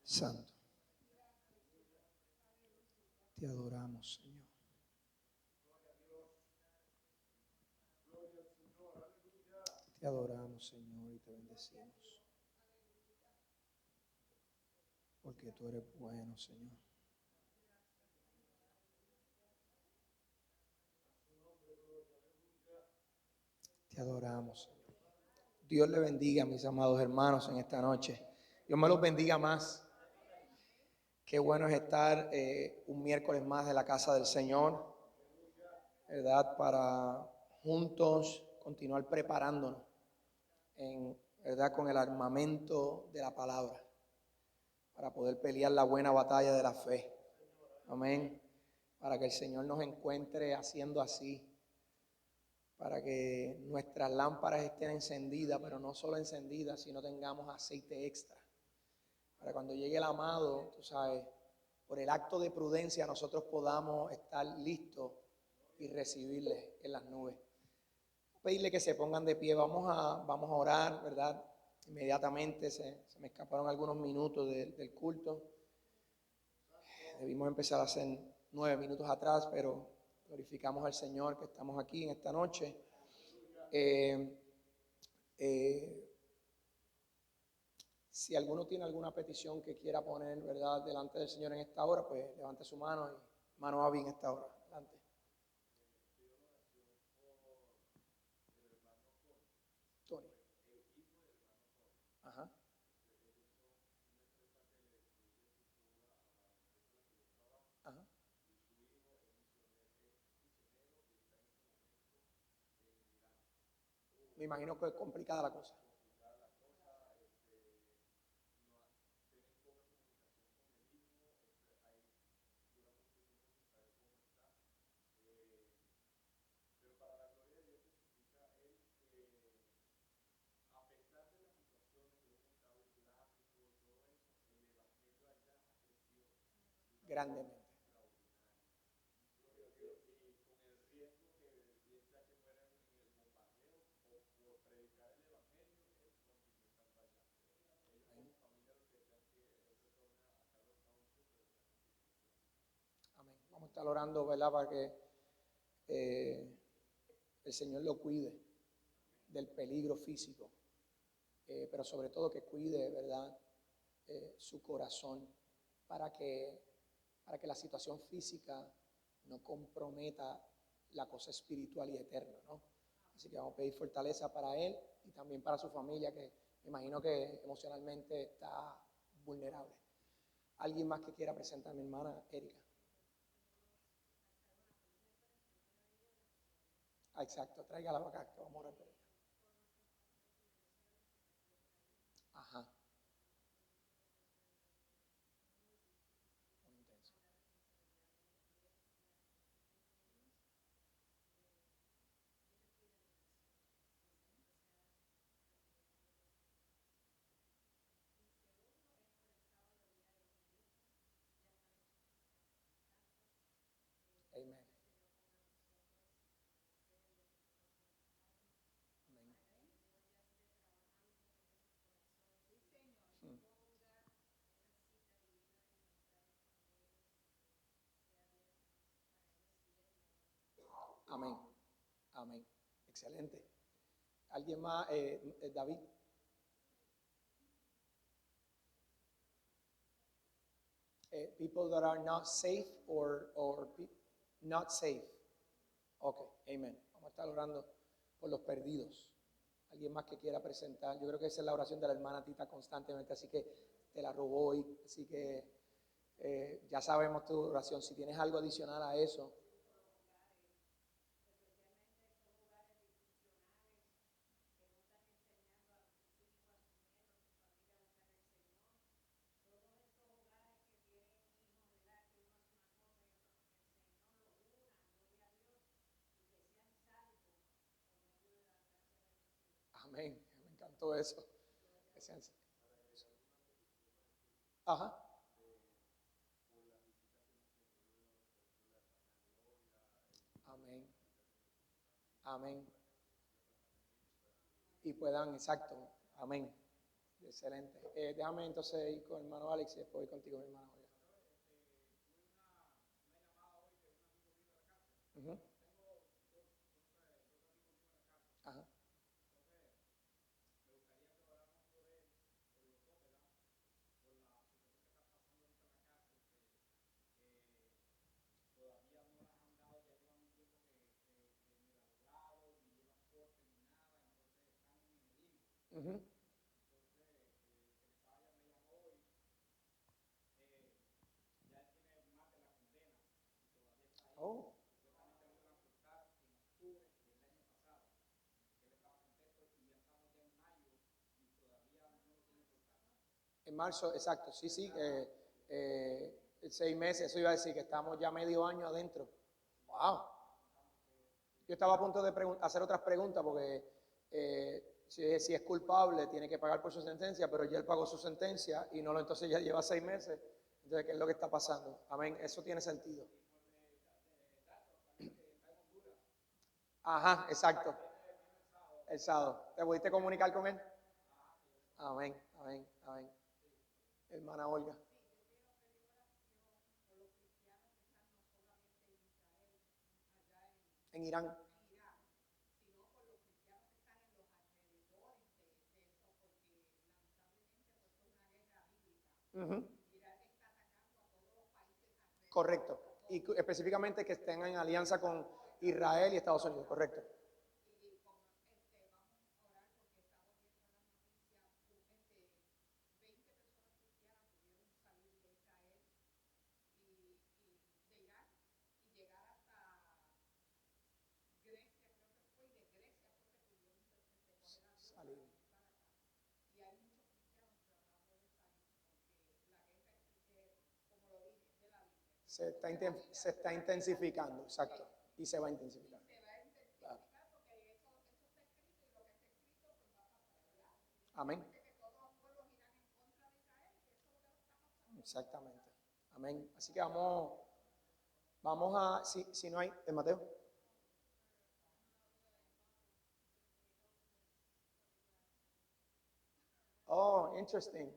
Santo. Te adoramos, Señor. Te adoramos, Señor, y te bendecimos. Porque tú eres bueno, Señor. Te adoramos, Señor. Dios le bendiga a mis amados hermanos en esta noche. Dios me los bendiga más. Qué bueno es estar un miércoles más de la casa del Señor, ¿verdad? Para juntos continuar preparándonos, ¿verdad? Con el armamento de la palabra, para poder pelear la buena batalla de la fe. Amén. Para que el Señor nos encuentre haciendo así, para que nuestras lámparas estén encendidas, pero no solo encendidas, sino tengamos aceite extra. Para cuando llegue el amado, tú sabes, por el acto de prudencia nosotros podamos estar listos y recibirle en las nubes. Pedirle que se pongan de pie, vamos a orar, ¿verdad? Inmediatamente se me escaparon algunos minutos del culto. Debimos empezar hace 9 minutos atrás, pero glorificamos al Señor que estamos aquí en esta noche. Si alguno tiene alguna petición que quiera poner, ¿verdad?, delante del Señor en esta hora, pues levante su mano y mano Avi en esta hora. Adelante. Tony. Ajá. Ajá. Me imagino que es complicada la cosa. Grandemente. Amén. Vamos a estar orando, ¿verdad?, para que el Señor lo cuide del peligro físico, pero sobre todo que cuide, ¿verdad?, su corazón para que la situación física no comprometa la cosa espiritual y eterna, ¿no? Así que vamos a pedir fortaleza para él y también para su familia, que me imagino que emocionalmente está vulnerable. ¿Alguien más que quiera presentar a mi hermana Erika? Ah, exacto, tráigala para acá, que vamos a orar por ella. Ajá. Muy intenso. Amén. Amén. Hmm. Amén. Amén. Excelente. ¿Alguien más? David. People that are not safe or not safe. Ok, amen. Vamos a estar orando por los perdidos. ¿Alguien más que quiera presentar? Yo creo que esa es la oración de la hermana Tita constantemente, así que te la robó hoy. Así que ya sabemos tu oración. Si tienes algo adicional a eso. Amén. Me encantó eso. Ajá. Amén. Amén. Y puedan, exacto. Amén. Excelente. Déjame entonces ir con el hermano Alex y después voy contigo, mi hermano. Ujú. Ajá. Ujú. Oh. En marzo, exacto, sí, sí, 6 meses, eso iba a decir que estamos ya medio año adentro. Wow. Yo estaba a punto de hacer otras preguntas porque si es culpable tiene que pagar por su sentencia, pero ya él pagó su sentencia y no lo, entonces ya lleva 6 meses. Entonces, ¿qué es lo que está pasando? Amén, eso tiene sentido. Ajá, exacto. El sábado. ¿Te pudiste comunicar con él? Amén, amén, amén. Hermana Olga. En Irán. Ujú. Correcto. Y específicamente que estén en alianza con Israel y Estados Unidos, correcto. Salir. Se está intensificando, exacto. Y se va a intensificar. Claro. Amén. Exactamente. Amén. Así que vamos a, si no hay, de Mateo. Oh, interesting.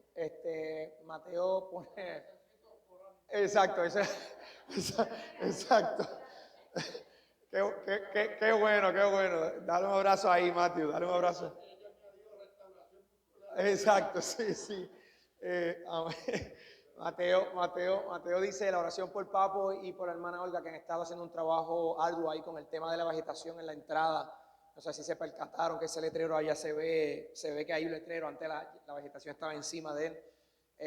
Mateo pone, exacto, exacto. Qué bueno, qué bueno. Dale un abrazo ahí, Mateo, dale un abrazo. Exacto, sí, sí. Amén. Mateo dice la oración por Papo y por la hermana Olga, que han estado haciendo un trabajo arduo ahí con el tema de la vegetación en la entrada. No sé si se percataron que ese letrero allá se ve que hay un letrero, antes la vegetación estaba encima de él.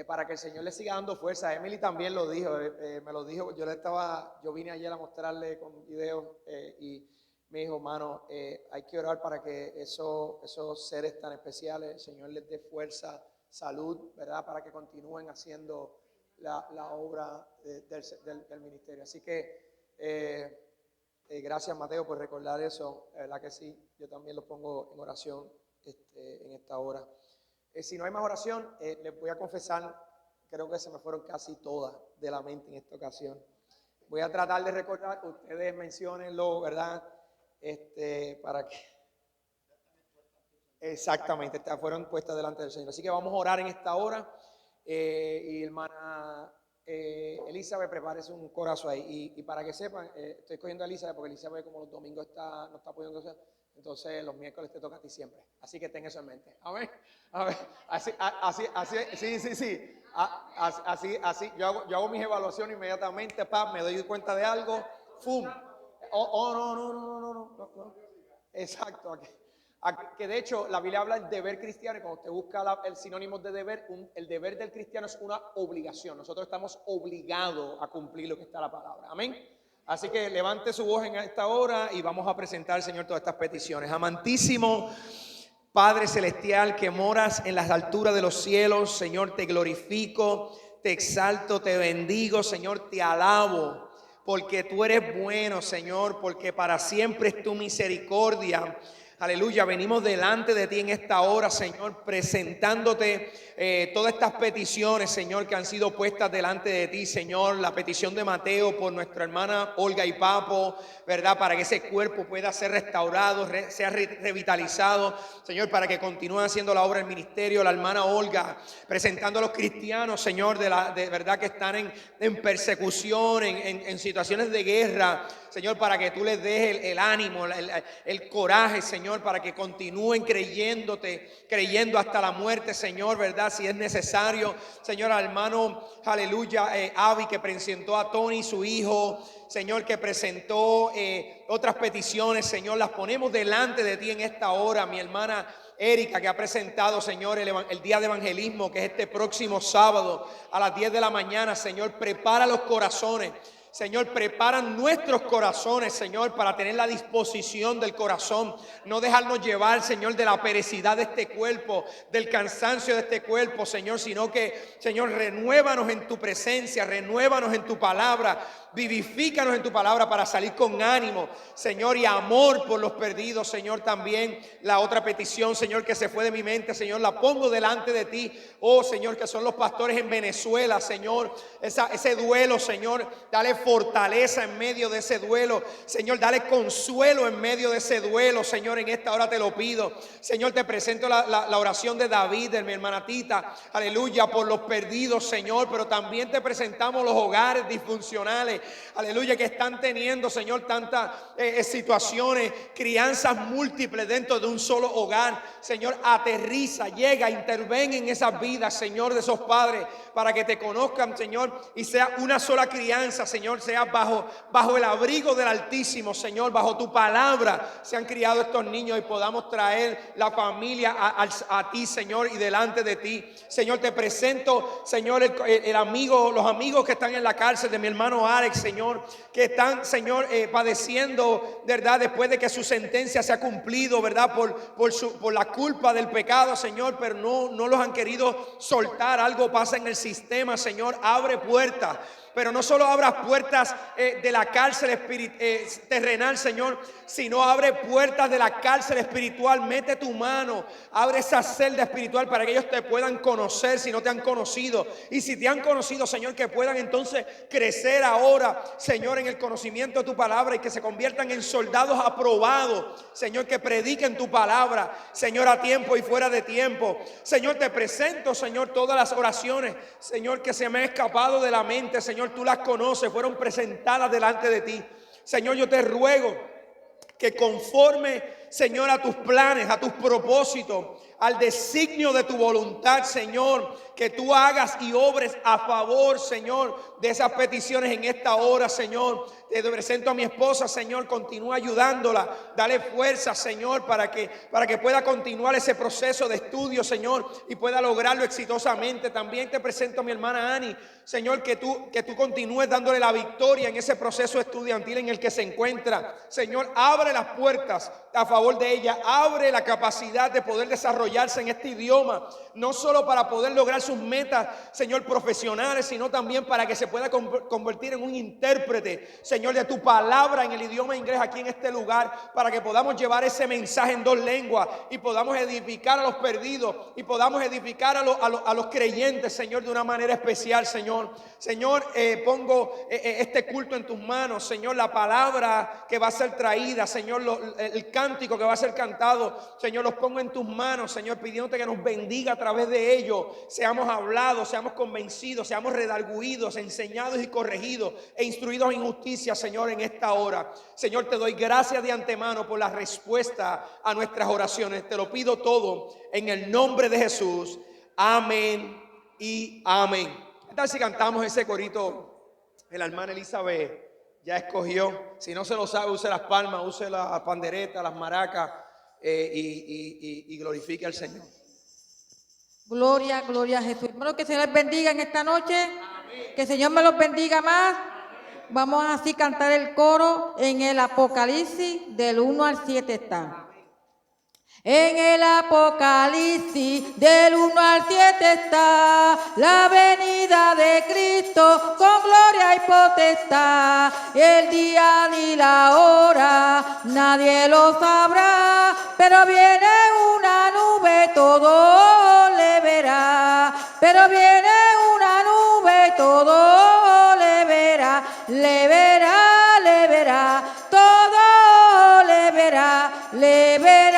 Para que el Señor le siga dando fuerza. Emily también lo dijo, me lo dijo, yo vine ayer a mostrarle con videos y me dijo, mano, hay que orar para que esos seres tan especiales, el Señor les dé fuerza, salud, ¿verdad? Para que continúen haciendo la obra del ministerio. Así que gracias, Mateo, por recordar eso. La verdad que sí, yo también lo pongo en oración en esta hora. Si no hay más oración, les voy a confesar, creo que se me fueron casi todas de la mente en esta ocasión. Voy a tratar de recordar, ustedes menciónenlo, ¿verdad? Para que exactamente fueron puestas delante del Señor. Así que vamos a orar en esta hora. Y hermana Elizabeth, prepárese un corazón ahí. Y para que sepan, estoy cogiendo a Elizabeth porque Elizabeth, como los domingos no está pudiendo hacer, entonces los miércoles te toca a ti siempre. Así que ten eso en mente. Amén. A ver, sí. Así, yo hago mis evaluaciones inmediatamente, me doy cuenta de algo, ¡fum! No. Exacto. Que de hecho la Biblia habla del deber cristiano y cuando usted busca el sinónimo de deber, el deber del cristiano es una obligación. Nosotros estamos obligados a cumplir lo que está en la palabra. Amén. Así que levante su voz en esta hora y vamos a presentar al Señor todas estas peticiones. Amantísimo Padre celestial que moras en las alturas de los cielos, Señor, te glorifico, te exalto, te bendigo, Señor, te alabo, porque tú eres bueno, Señor, porque para siempre es tu misericordia. Aleluya, venimos delante de ti en esta hora, Señor, presentándote todas estas peticiones, Señor, que han sido puestas delante de ti, Señor. La petición de Mateo por nuestra hermana Olga y Papo, ¿verdad? Para que ese cuerpo pueda ser restaurado, sea revitalizado, Señor, para que continúe haciendo la obra del ministerio. La hermana Olga, presentando a los cristianos, Señor, de verdad que están en persecución, en situaciones de guerra, Señor, para que tú les des el ánimo, el coraje, Señor, para que continúen creyendo hasta la muerte, Señor, ¿verdad? Si es necesario, Señor, al hermano, aleluya, Avi, que presentó a Tony, su hijo, Señor, que presentó otras peticiones, Señor, las ponemos delante de ti en esta hora. Mi hermana Erika, que ha presentado, Señor, el día de evangelismo, que es este próximo sábado a las 10 de la mañana, Señor, prepara los corazones. Señor, prepara nuestros corazones, Señor, para tener la disposición del corazón. No dejarnos llevar, Señor, de la perecidad de este cuerpo, del cansancio de este cuerpo, Señor, sino que, Señor, renuévanos en tu presencia, renuévanos en tu palabra. Vivifícanos en tu palabra para salir con ánimo, Señor, y amor por los perdidos, Señor. También la otra petición, Señor, que se fue de mi mente, Señor, la pongo delante de ti. Oh, Señor, que son los pastores en Venezuela, Señor, ese duelo, Señor, dale fortaleza en medio de ese duelo, Señor, dale consuelo en medio de ese duelo, Señor. En esta hora te lo pido, Señor. Te presento la oración de David, de mi hermana Tita, aleluya, por los perdidos, Señor, pero también te presentamos los hogares disfuncionales, aleluya, que están teniendo, Señor, tantas situaciones, crianzas múltiples dentro de un solo hogar. Señor, aterriza, llega, interven en esas vidas, Señor, de esos padres, para que te conozcan, Señor, y sea una sola crianza, Señor, sea bajo el abrigo del Altísimo, Señor, bajo tu palabra se han criado estos niños, y podamos traer la familia a ti, Señor, y delante de ti. Señor, te presento, Señor, los amigos que están en la cárcel de mi hermano Alex, Señor, que están, Señor, padeciendo, ¿verdad? Después de que su sentencia se ha cumplido, ¿verdad? Por la culpa del pecado, Señor, pero no los han querido soltar. Algo pasa en el sistema, Señor. Abre puertas. Pero no solo abras puertas de la cárcel terrenal, Señor, sino abre puertas de la cárcel espiritual. Mete tu mano, abre esa celda espiritual para que ellos te puedan conocer si no te han conocido. Y si te han conocido, Señor, que puedan entonces crecer ahora, Señor, en el conocimiento de tu palabra, y que se conviertan en soldados aprobados, Señor, que prediquen tu palabra, Señor, a tiempo y fuera de tiempo. Señor, te presento, Señor, todas las oraciones, Señor, que se me han escapado de la mente, Señor. Tú las conoces, fueron presentadas delante de ti. Señor, yo te ruego que conforme, Señor, a tus planes, a tus propósitos, al designio de tu voluntad, Señor, que tú hagas y obres a favor, Señor, de esas peticiones en esta hora, Señor. Te presento a mi esposa, Señor, continúa ayudándola, dale fuerza, Señor, para que pueda continuar ese proceso de estudio, Señor, y pueda lograrlo exitosamente. También te presento a mi hermana Ani, Señor, que tú continúes dándole la victoria en ese proceso estudiantil en el que se encuentra. Señor, abre las puertas a favor de ella, abre la capacidad de poder desarrollarse en este idioma, no solo para poder lograr sus metas, Señor, profesionales, sino también para que se pueda convertir en un intérprete, Señor, de tu palabra en el idioma inglés aquí en este lugar, para que podamos llevar ese mensaje en dos lenguas y podamos edificar a los perdidos y podamos edificar a los creyentes, Señor, de una manera especial, Señor. Señor, pongo este culto en tus manos, Señor, la palabra que va a ser traída, Señor, el cántico que va a ser cantado, Señor, los pongo en tus manos, Señor, pidiéndote que nos bendiga a través de ello. Seamos hablados, seamos convencidos, seamos redarguidos, enseñados y corregidos e instruidos en justicia, Señor, en esta hora. Señor, te doy gracias de antemano por la respuesta a nuestras oraciones. Te lo pido todo en el nombre de Jesús. Amén y amén. ¿Qué tal si cantamos ese corito que la hermana Elizabeth ya escogió? Si no se lo sabe, use las palmas, use la pandereta, las maracas y glorifique al Señor. Gloria, gloria a Jesús. Hermano, que el Señor les bendiga en esta noche. Amén. Que el Señor me los bendiga más. Amén. Vamos a así cantar el coro en el Apocalipsis del 1 al 7 está. En el Apocalipsis del 1 al 7 está la venida de Cristo con gloria y potestad. El día ni la hora nadie lo sabrá, pero viene una nube, todo le verá. Pero viene una nube, todo le verá, le verá, le verá, todo le verá, le verá.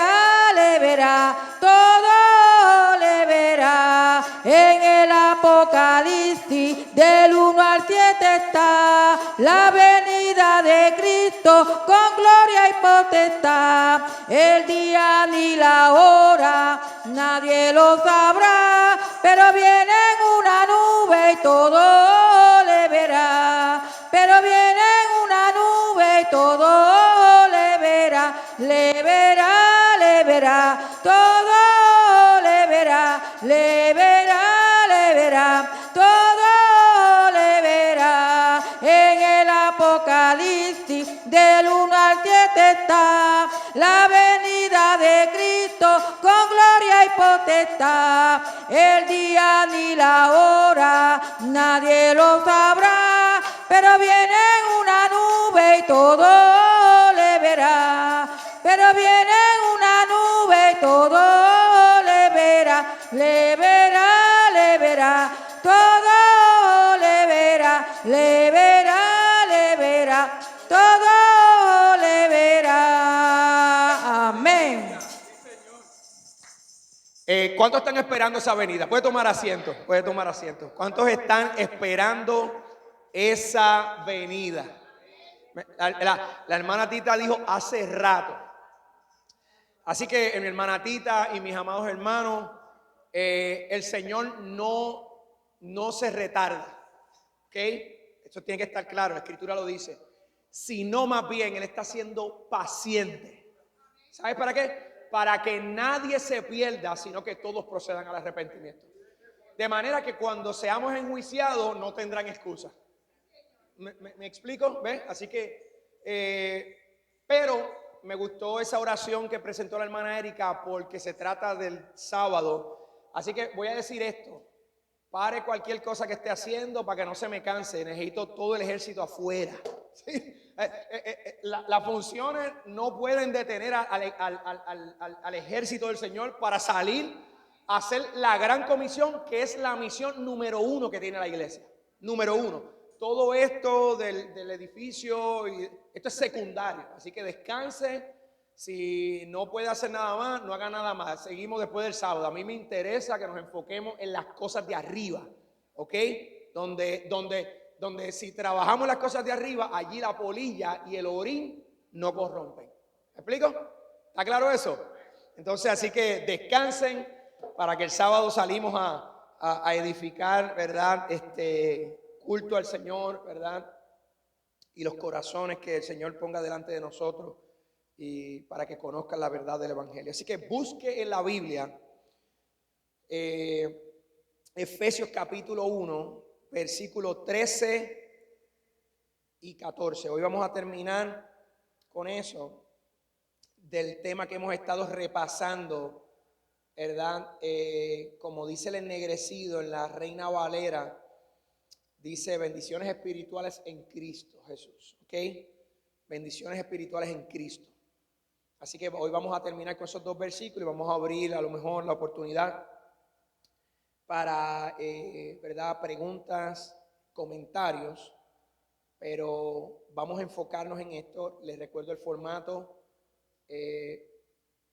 Todo le verá. En el Apocalipsis del 1 al 7 está la venida de Cristo con gloria y potestad. El día ni la hora nadie lo sabrá, pero viene en una nube y todo le verá. Pero viene en una nube y todo le verá, le verá, le verá, todo le verá, le verá, le verá, todo le verá. En el Apocalipsis del 1 al 7 está la venida de Cristo con gloria y potestad. El día ni la hora nadie lo sabrá, pero viene en una nube y todo le verá. Pero viene en una nube y todo le verá, le verá, le verá, todo le verá, le verá, le verá, todo le verá. Amén. ¿Cuántos están esperando esa venida? Puede tomar asiento, puede tomar asiento. ¿Cuántos están esperando esa venida? La hermana Tita dijo hace rato. Así que mi hermana Tita y mis amados hermanos, el Señor no se retarda, ¿ok? Eso tiene que estar claro, la Escritura lo dice. Sino más bien Él está siendo paciente. ¿Sabes para qué? Para que nadie se pierda, sino que todos procedan al arrepentimiento. De manera que cuando seamos enjuiciados no tendrán excusa. ¿Me explico? ¿Ves? Así que, pero me gustó esa oración que presentó la hermana Erika porque se trata del sábado. Así que voy a decir esto. Pare cualquier cosa que esté haciendo para que no se me canse. Necesito todo el ejército afuera. ¿Sí? Las funciones no pueden detener al ejército del Señor para salir a hacer la gran comisión, que es la misión número 1 que tiene la iglesia. Número 1. Todo esto del edificio, esto es secundario, así que descanse. Si no puede hacer nada más, no haga nada más. Seguimos después del sábado. A mí me interesa que nos enfoquemos en las cosas de arriba, ¿ok? Donde si trabajamos las cosas de arriba, allí la polilla y el orín no corrompen. ¿Me explico? ¿Está claro eso? Entonces, así que descansen para que el sábado salimos a edificar, ¿verdad? Culto al Señor, ¿verdad? Y los corazones que el Señor ponga delante de nosotros y para que conozcan la verdad del Evangelio. Así que busque en la Biblia Efesios capítulo 1, versículos 13 y 14. Hoy vamos a terminar con eso del tema que hemos estado repasando, ¿verdad? Como dice el ennegrecido en la Reina Valera, dice bendiciones espirituales en Cristo Jesús, ¿ok? Bendiciones espirituales en Cristo. Así que hoy vamos a terminar con esos dos versículos y vamos a abrir a lo mejor la oportunidad para, ¿verdad? Preguntas, comentarios, pero vamos a enfocarnos en esto. Les recuerdo el formato,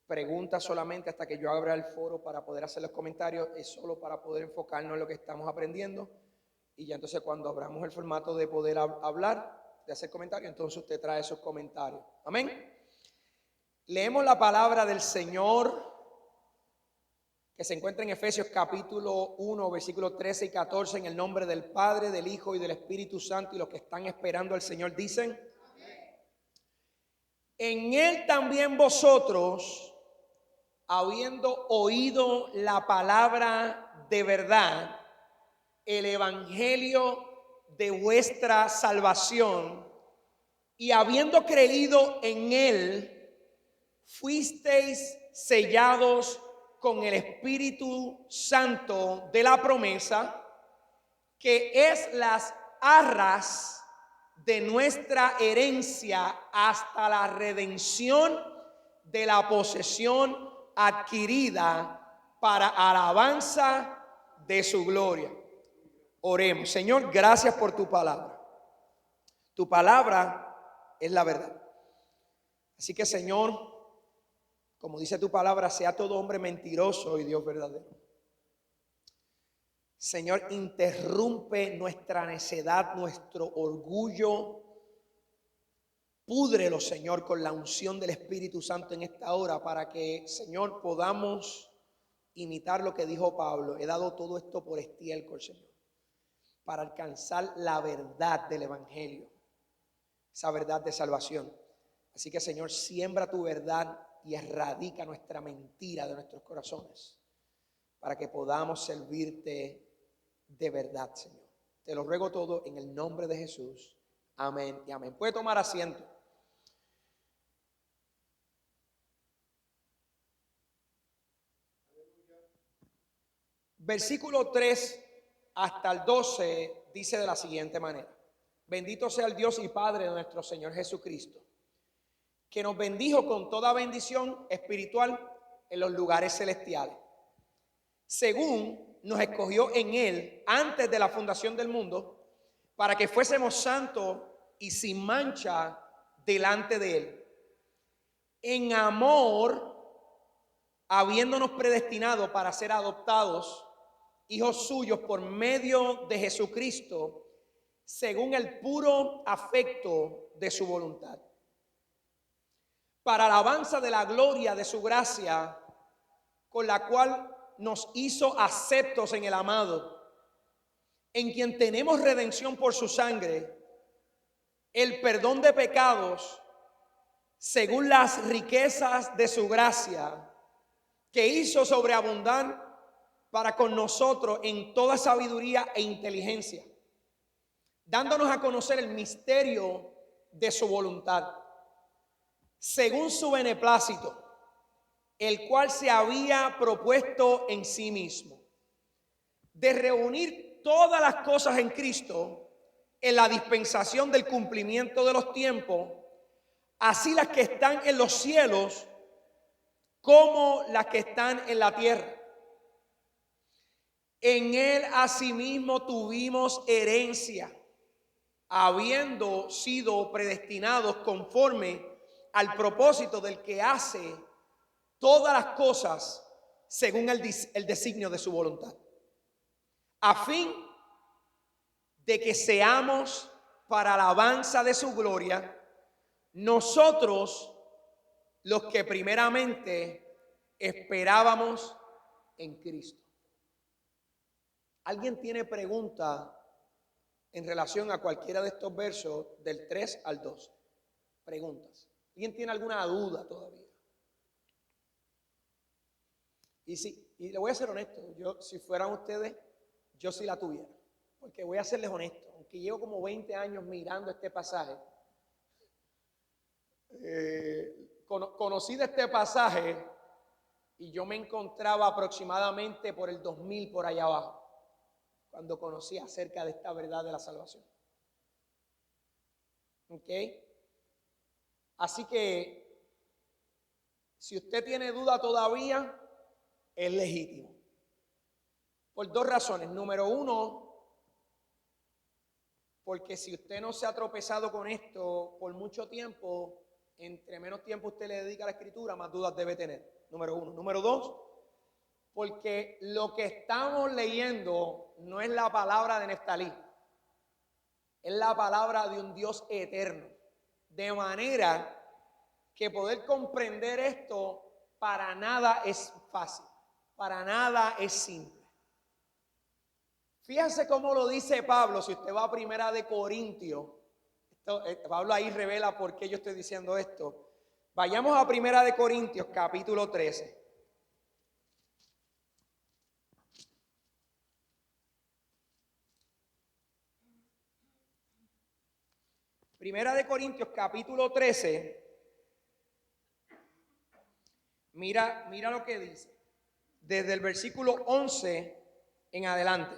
preguntas solamente hasta que yo abra el foro para poder hacer los comentarios, es solo para poder enfocarnos en lo que estamos aprendiendo. Y ya entonces cuando abramos el formato de poder hablar, de hacer comentarios, entonces usted trae esos comentarios. Amén. Leemos la palabra del Señor que se encuentra en Efesios capítulo 1, versículos 13 y 14, en el nombre del Padre, del Hijo y del Espíritu Santo, y los que están esperando al Señor dicen: amén. En Él también vosotros, habiendo oído la palabra de verdad, el evangelio de vuestra salvación, y habiendo creído en Él, fuisteis sellados con el Espíritu Santo de la promesa, que es las arras de nuestra herencia hasta la redención de la posesión adquirida para alabanza de su gloria. Oremos. Señor, gracias por tu palabra. Tu palabra es la verdad. Así que, Señor, como dice tu palabra, sea todo hombre mentiroso y Dios verdadero. Señor, interrumpe nuestra necedad, nuestro orgullo. Púdrelo, Señor, con la unción del Espíritu Santo en esta hora, para que, Señor, podamos imitar lo que dijo Pablo. He dado todo esto por estiércol, Señor, para alcanzar la verdad del Evangelio, esa verdad de salvación. Así que, Señor, siembra tu verdad y erradica nuestra mentira de nuestros corazones, para que podamos servirte de verdad, Señor. Te lo ruego todo en el nombre de Jesús. Amén y amén. Puede tomar asiento. Versículo 3 hasta el 12 dice de la siguiente manera: bendito sea el Dios y Padre de nuestro Señor Jesucristo, que nos bendijo con toda bendición espiritual en los lugares celestiales, según nos escogió en Él antes de la fundación del mundo, para que fuésemos santos y sin mancha delante de Él, en amor, habiéndonos predestinado para ser adoptados hijos suyos por medio de Jesucristo, según el puro afecto de su voluntad, para alabanza de la gloria de su gracia, con la cual nos hizo aceptos en el amado, en quien tenemos redención por su sangre, el perdón de pecados, según las riquezas de su gracia, que hizo sobreabundar para con nosotros en toda sabiduría e inteligencia, dándonos a conocer el misterio de su voluntad, según su beneplácito, el cual se había propuesto en sí mismo, de reunir todas las cosas en Cristo en la dispensación del cumplimiento de los tiempos, así las que están en los cielos como las que están en la tierra. En Él asimismo tuvimos herencia, habiendo sido predestinados conforme al propósito del que hace todas las cosas según el designio de su voluntad, a fin de que seamos para alabanza de su gloria, nosotros los que primeramente esperábamos en Cristo. ¿Alguien tiene pregunta en relación a cualquiera de estos versos del 3 al 12? Preguntas. ¿Alguien tiene alguna duda todavía? Y le voy a ser honesto, yo, si fueran ustedes, yo sí la tuviera, porque voy a serles honesto, aunque llevo como 20 años mirando este pasaje, conocí de este pasaje y yo me encontraba aproximadamente por el 2000 por allá abajo, cuando conocí acerca de esta verdad de la salvación. ¿Ok? Así que, si usted tiene duda todavía, es legítimo. Por dos razones. Número uno, porque si usted no se ha tropezado con esto por mucho tiempo, entre menos tiempo usted le dedica a la escritura, más dudas debe tener. Número uno. Número dos, porque lo que estamos leyendo no es la palabra de Neftalí, es la palabra de un Dios eterno. De manera que poder comprender esto para nada es fácil, para nada es simple. Fíjense cómo lo dice Pablo, si usted va a Primera de Corintios, Pablo ahí revela por qué yo estoy diciendo esto. Vayamos a Primera de Corintios, capítulo 13. Primera de Corintios, capítulo 13, Mira lo que dice. Desde el versículo 11 en adelante.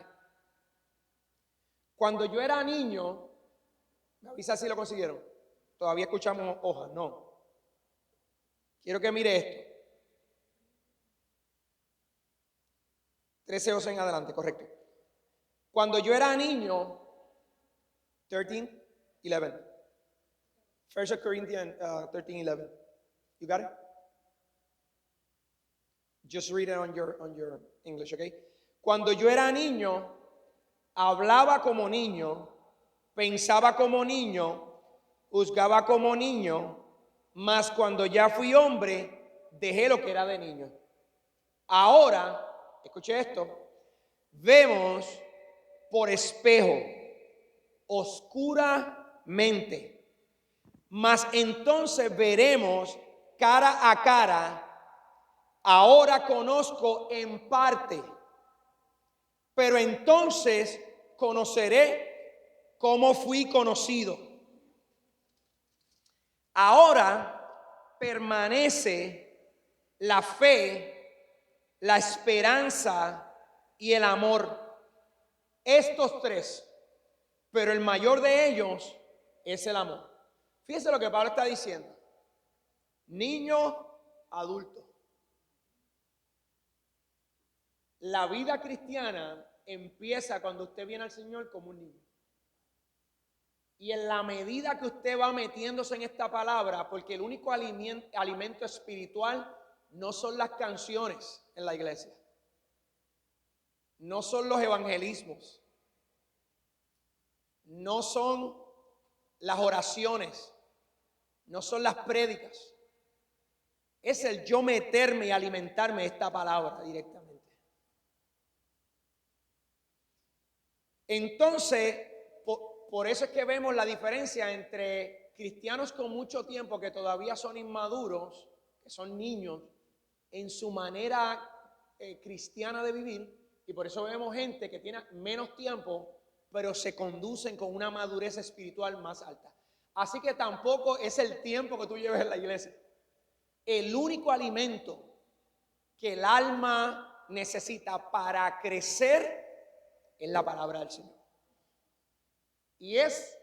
Cuando yo era niño, me avisa si lo consiguieron. Todavía escuchamos hojas, no. Quiero que mire esto. 13:11 en adelante, correcto. Cuando yo era niño, 13:11. 1 Corinthians 13:11. You got it? Just read it on your English, okay? Cuando yo era niño, hablaba como niño, pensaba como niño, juzgaba como niño, mas cuando ya fui hombre, dejé lo que era de niño. Ahora, escuche esto, vemos por espejo, oscuramente, mas entonces veremos cara a cara. Ahora conozco en parte, pero entonces conoceré cómo fui conocido. Ahora permanece la fe, la esperanza y el amor. Estos tres, pero el mayor de ellos es el amor. Fíjense lo que Pablo está diciendo. Niño, adulto. La vida cristiana empieza cuando usted viene al Señor como un niño. Y en la medida que usted va metiéndose en esta palabra, porque el único alimento espiritual no son las canciones en la iglesia, no son los evangelismos, no son las oraciones, no son las prédicas. Es el yo meterme y alimentarme de esta palabra directamente. Entonces, por eso es que vemos la diferencia entre cristianos con mucho tiempo que todavía son inmaduros, que son niños, en su manera cristiana de vivir, y por eso vemos gente que tiene menos tiempo, pero se conducen con una madurez espiritual más alta. Así que tampoco es el tiempo que tú lleves en la iglesia. El único alimento que el alma necesita para crecer es la palabra del Señor. Y es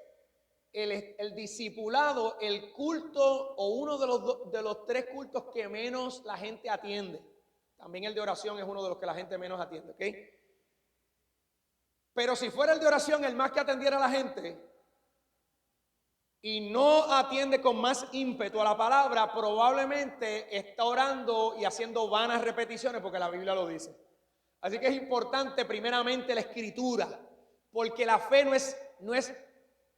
el discipulado, el culto o uno de los tres cultos que menos la gente atiende. También el de oración es uno de los que la gente menos atiende, ¿ok? Pero si fuera el de oración el más que atendiera a la gente y no atiende con más ímpetu a la palabra, probablemente está orando y haciendo vanas repeticiones porque la Biblia lo dice. Así que es importante primeramente la escritura, porque la fe no es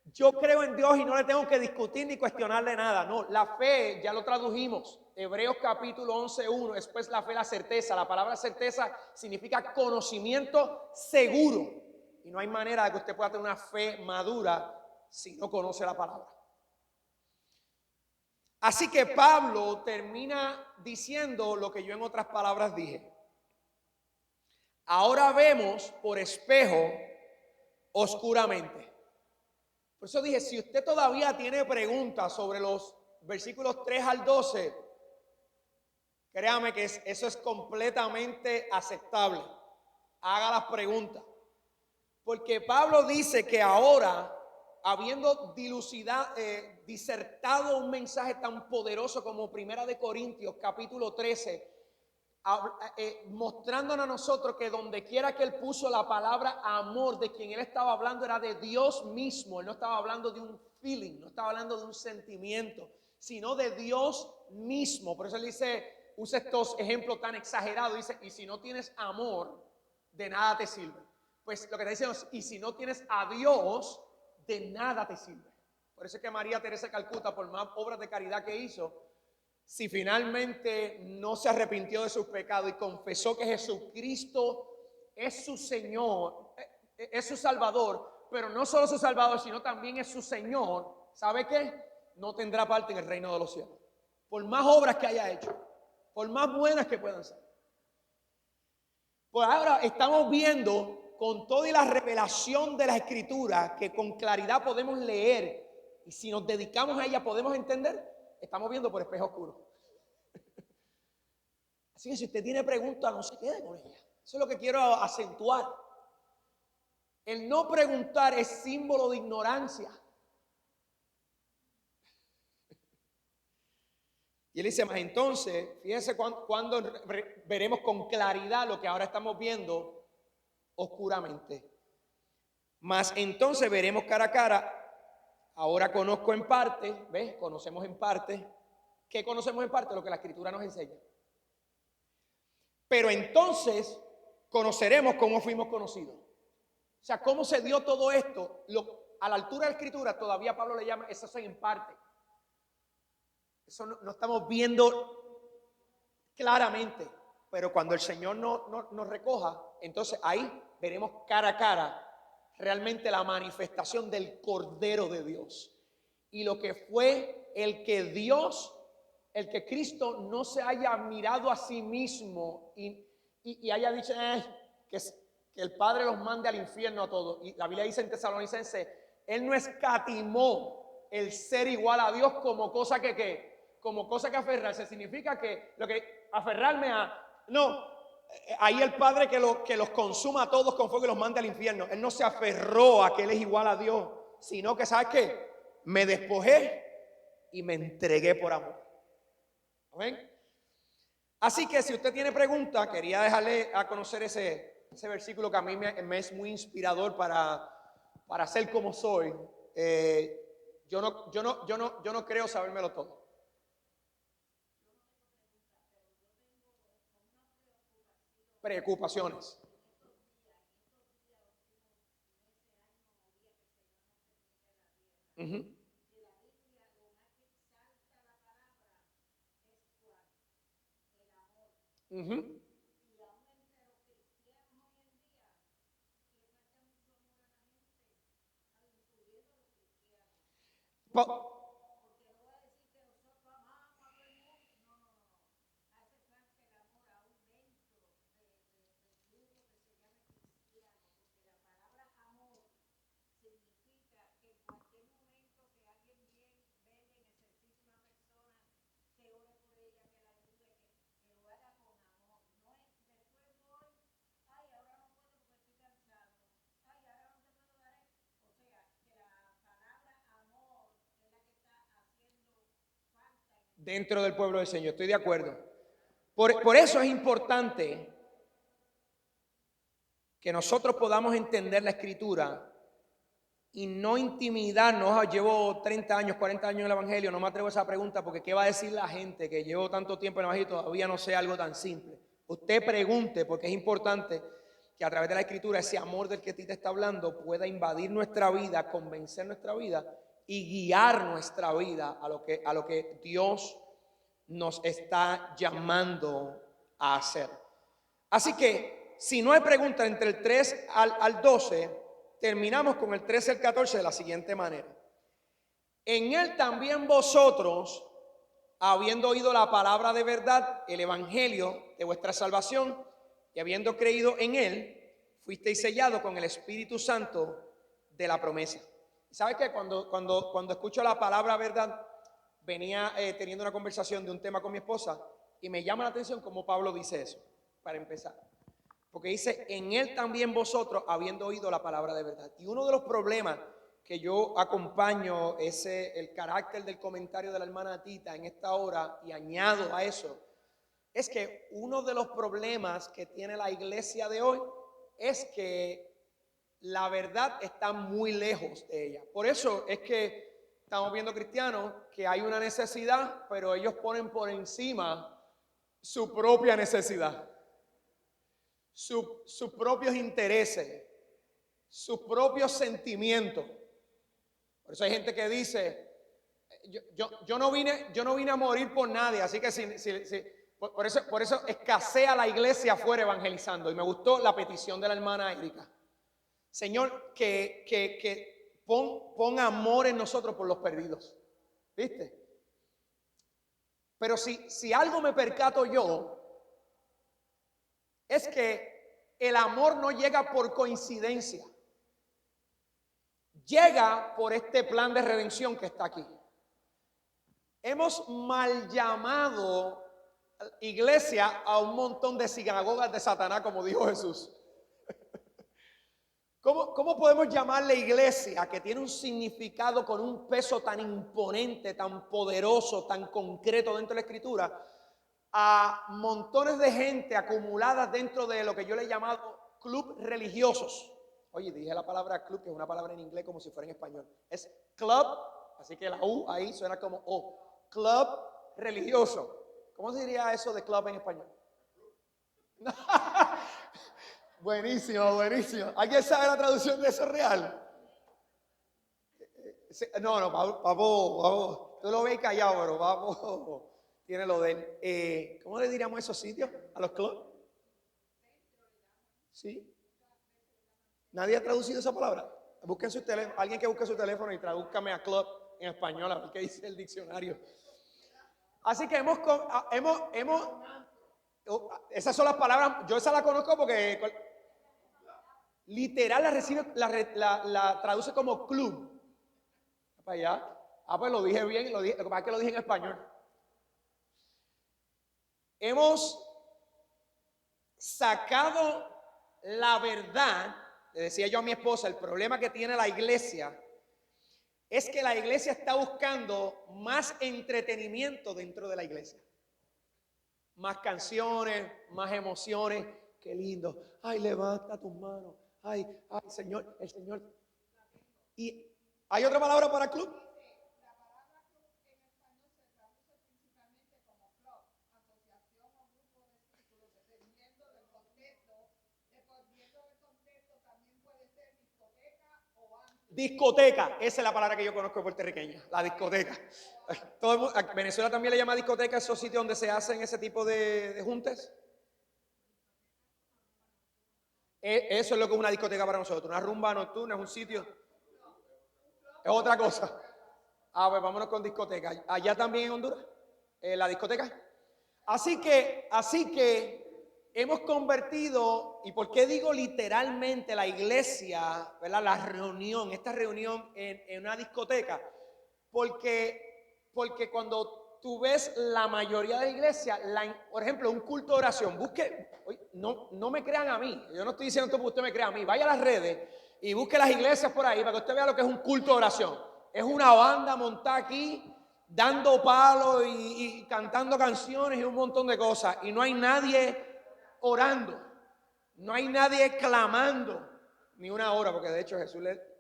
yo creo en Dios y no le tengo que discutir ni cuestionarle nada. No, la fe ya lo tradujimos. Hebreos capítulo 11:1, después la fe, la certeza. La palabra certeza significa conocimiento seguro. Y no hay manera de que usted pueda tener una fe madura si no conoce la palabra. Así que Pablo termina diciendo lo que yo en otras palabras dije. Ahora vemos por espejo oscuramente. Por eso dije, si usted todavía tiene preguntas sobre los versículos 3 al 12, créame que eso es completamente aceptable. Haga las preguntas. Porque Pablo dice que ahora, habiendo disertado un mensaje tan poderoso como Primera de Corintios, capítulo 13, mostrándonos a nosotros que donde quiera que él puso la palabra amor, de quien él estaba hablando era de Dios mismo. Él no estaba hablando de un feeling, no estaba hablando de un sentimiento, sino de Dios mismo. Por eso él dice, usa estos ejemplos tan exagerados, dice, y si no tienes amor, de nada te sirve. Pues lo que está diciendo es, y si no tienes a Dios, de nada te sirve. Por eso es que María Teresa de Calcuta, por más obras de caridad que hizo, si finalmente no se arrepintió de sus pecados y confesó que Jesucristo es su Señor, es su Salvador, pero no solo su Salvador, sino también es su Señor, ¿sabe qué? No tendrá parte en el reino de los cielos. Por más obras que haya hecho, por más buenas que puedan ser. Pues ahora estamos viendo con toda la revelación de la Escritura que con claridad podemos leer, y si nos dedicamos a ella podemos entender. Estamos viendo por espejo oscuro. Así que si usted tiene preguntas, no se quede con ella. Eso es lo que quiero acentuar. El no preguntar es símbolo de ignorancia. Y él dice, más entonces, fíjense cuando veremos con claridad lo que ahora estamos viendo oscuramente. Mas entonces veremos cara a cara. Ahora conozco en parte, ¿ves? Conocemos en parte. ¿Qué conocemos en parte? Lo que la Escritura nos enseña. Pero entonces conoceremos cómo fuimos conocidos. O sea, cómo se dio todo esto. A la altura de la Escritura todavía Pablo le llama, eso es en parte. Eso no estamos viendo claramente. Pero cuando el Señor nos recoja, entonces ahí veremos cara a cara realmente la manifestación del Cordero de Dios. Y lo que fue el que Cristo no se haya mirado a sí mismo y haya dicho que el Padre los mande al infierno a todos. Y la Biblia dice en Tesalonicenses, Él no escatimó el ser igual a Dios como cosa que aferrarse. Significa que aferrarme a, no, ahí el Padre que los consuma a todos con fuego y los mande al infierno. Él no se aferró a que Él es igual a Dios, sino que, ¿sabes qué? Me despojé y me entregué por amor. ¿Amén? Así que si usted tiene preguntas, quería dejarle a conocer ese versículo que a mí me es muy inspirador para ser como soy. Yo no creo sabérmelo todo. Preocupaciones. Uh-huh. Uh-huh. Dentro del pueblo del Señor, estoy de acuerdo. Por eso es importante que nosotros podamos entender la Escritura y no intimidarnos. Llevo 30 años, 40 años en el Evangelio, no me atrevo a esa pregunta porque ¿qué va a decir la gente que llevo tanto tiempo en el Evangelio y todavía no sé algo tan simple? Usted pregunte, porque es importante que a través de la Escritura ese amor del que Tito está hablando pueda invadir nuestra vida, convencer nuestra vida y guiar nuestra vida a lo que Dios nos está llamando a hacer. Así que si no hay pregunta entre el 3 al 12, terminamos con el 13 al 14 de la siguiente manera. En él también vosotros, habiendo oído la palabra de verdad, el evangelio de vuestra salvación, y habiendo creído en él, fuisteis sellados con el Espíritu Santo de la promesa. ¿Sabes qué? Cuando escucho la palabra verdad, venía teniendo una conversación de un tema con mi esposa y me llama la atención cómo Pablo dice eso, para empezar. Porque dice, en él también vosotros, habiendo oído la palabra de verdad. Y uno de los problemas que yo acompaño es el carácter del comentario de la hermana Tita en esta hora, y añado a eso, es que uno de los problemas que tiene la iglesia de hoy es que la verdad está muy lejos de ella. Por eso es que estamos viendo cristianos que hay una necesidad, pero ellos ponen por encima su propia necesidad, sus propios intereses, sus propios sentimientos. Por eso hay gente que dice, yo no vine a morir por nadie, así que por eso escasea la iglesia afuera evangelizando. Y me gustó la petición de la hermana Erika. Señor, que pon amor en nosotros por los perdidos. ¿Viste? Pero si algo me percato yo, es que el amor no llega por coincidencia. Llega por este plan de redención que está aquí. Hemos mal llamado iglesia a un montón de sinagogas de Satanás, como dijo Jesús. ¿Cómo podemos llamarle iglesia que tiene un significado con un peso tan imponente, tan poderoso, tan concreto dentro de la Escritura, a montones de gente acumulada dentro de lo que yo le he llamado club religiosos? Oye, dije la palabra club, que es una palabra en inglés como si fuera en español. Es club, así que la U ahí suena como O. Club religioso. ¿Cómo se diría eso de club en español? Buenísimo, buenísimo. ¿Alguien sabe la traducción de eso real? No, papo, tú lo ves callado, pero papo tiene lo de él. ¿Cómo le diríamos a esos sitios? ¿A los clubs? ¿Sí? ¿Nadie ha traducido esa palabra? Busquen su teléfono, alguien que busque su teléfono y tradúzcame a club en español, a ver qué dice el diccionario. Así que esas son las palabras, yo esa la conozco porque literal la traduce como club. Para allá. Pues lo dije bien, lo que pasa es que lo dije en español. Hemos sacado la verdad. Le decía yo a mi esposa, el problema que tiene la iglesia es que la iglesia está buscando más entretenimiento dentro de la iglesia. Más canciones, más emociones. Qué lindo. Ay, levanta tus manos. Ay, Señor, el Señor. ¿Y hay otra palabra para club? La palabra club en español se traduce principalmente como club, asociación o grupo de círculos, dependiendo del contexto. Dependiendo del contexto también puede ser discoteca o antro. Discoteca, esa es la palabra que yo conozco puertorriqueña, la discoteca. Venezuela también le llama discoteca a esos sitios donde se hacen ese tipo de juntes. Eso es lo que es una discoteca para nosotros. Una rumba nocturna es un sitio. Es otra cosa. Pues vámonos con discoteca. Allá también en Honduras, la discoteca. Así que hemos convertido, ¿y por qué digo literalmente la iglesia, ¿verdad? Esta reunión en una discoteca? Porque cuando tú ves la mayoría de la iglesia, por ejemplo, un culto de oración, no me crean a mí, yo no estoy diciendo esto porque usted me crea a mí, vaya a las redes y busque las iglesias por ahí para que usted vea lo que es un culto de oración. Es una banda montada aquí, dando palos y cantando canciones y un montón de cosas, y no hay nadie orando, no hay nadie clamando, ni una hora, porque de hecho Jesús le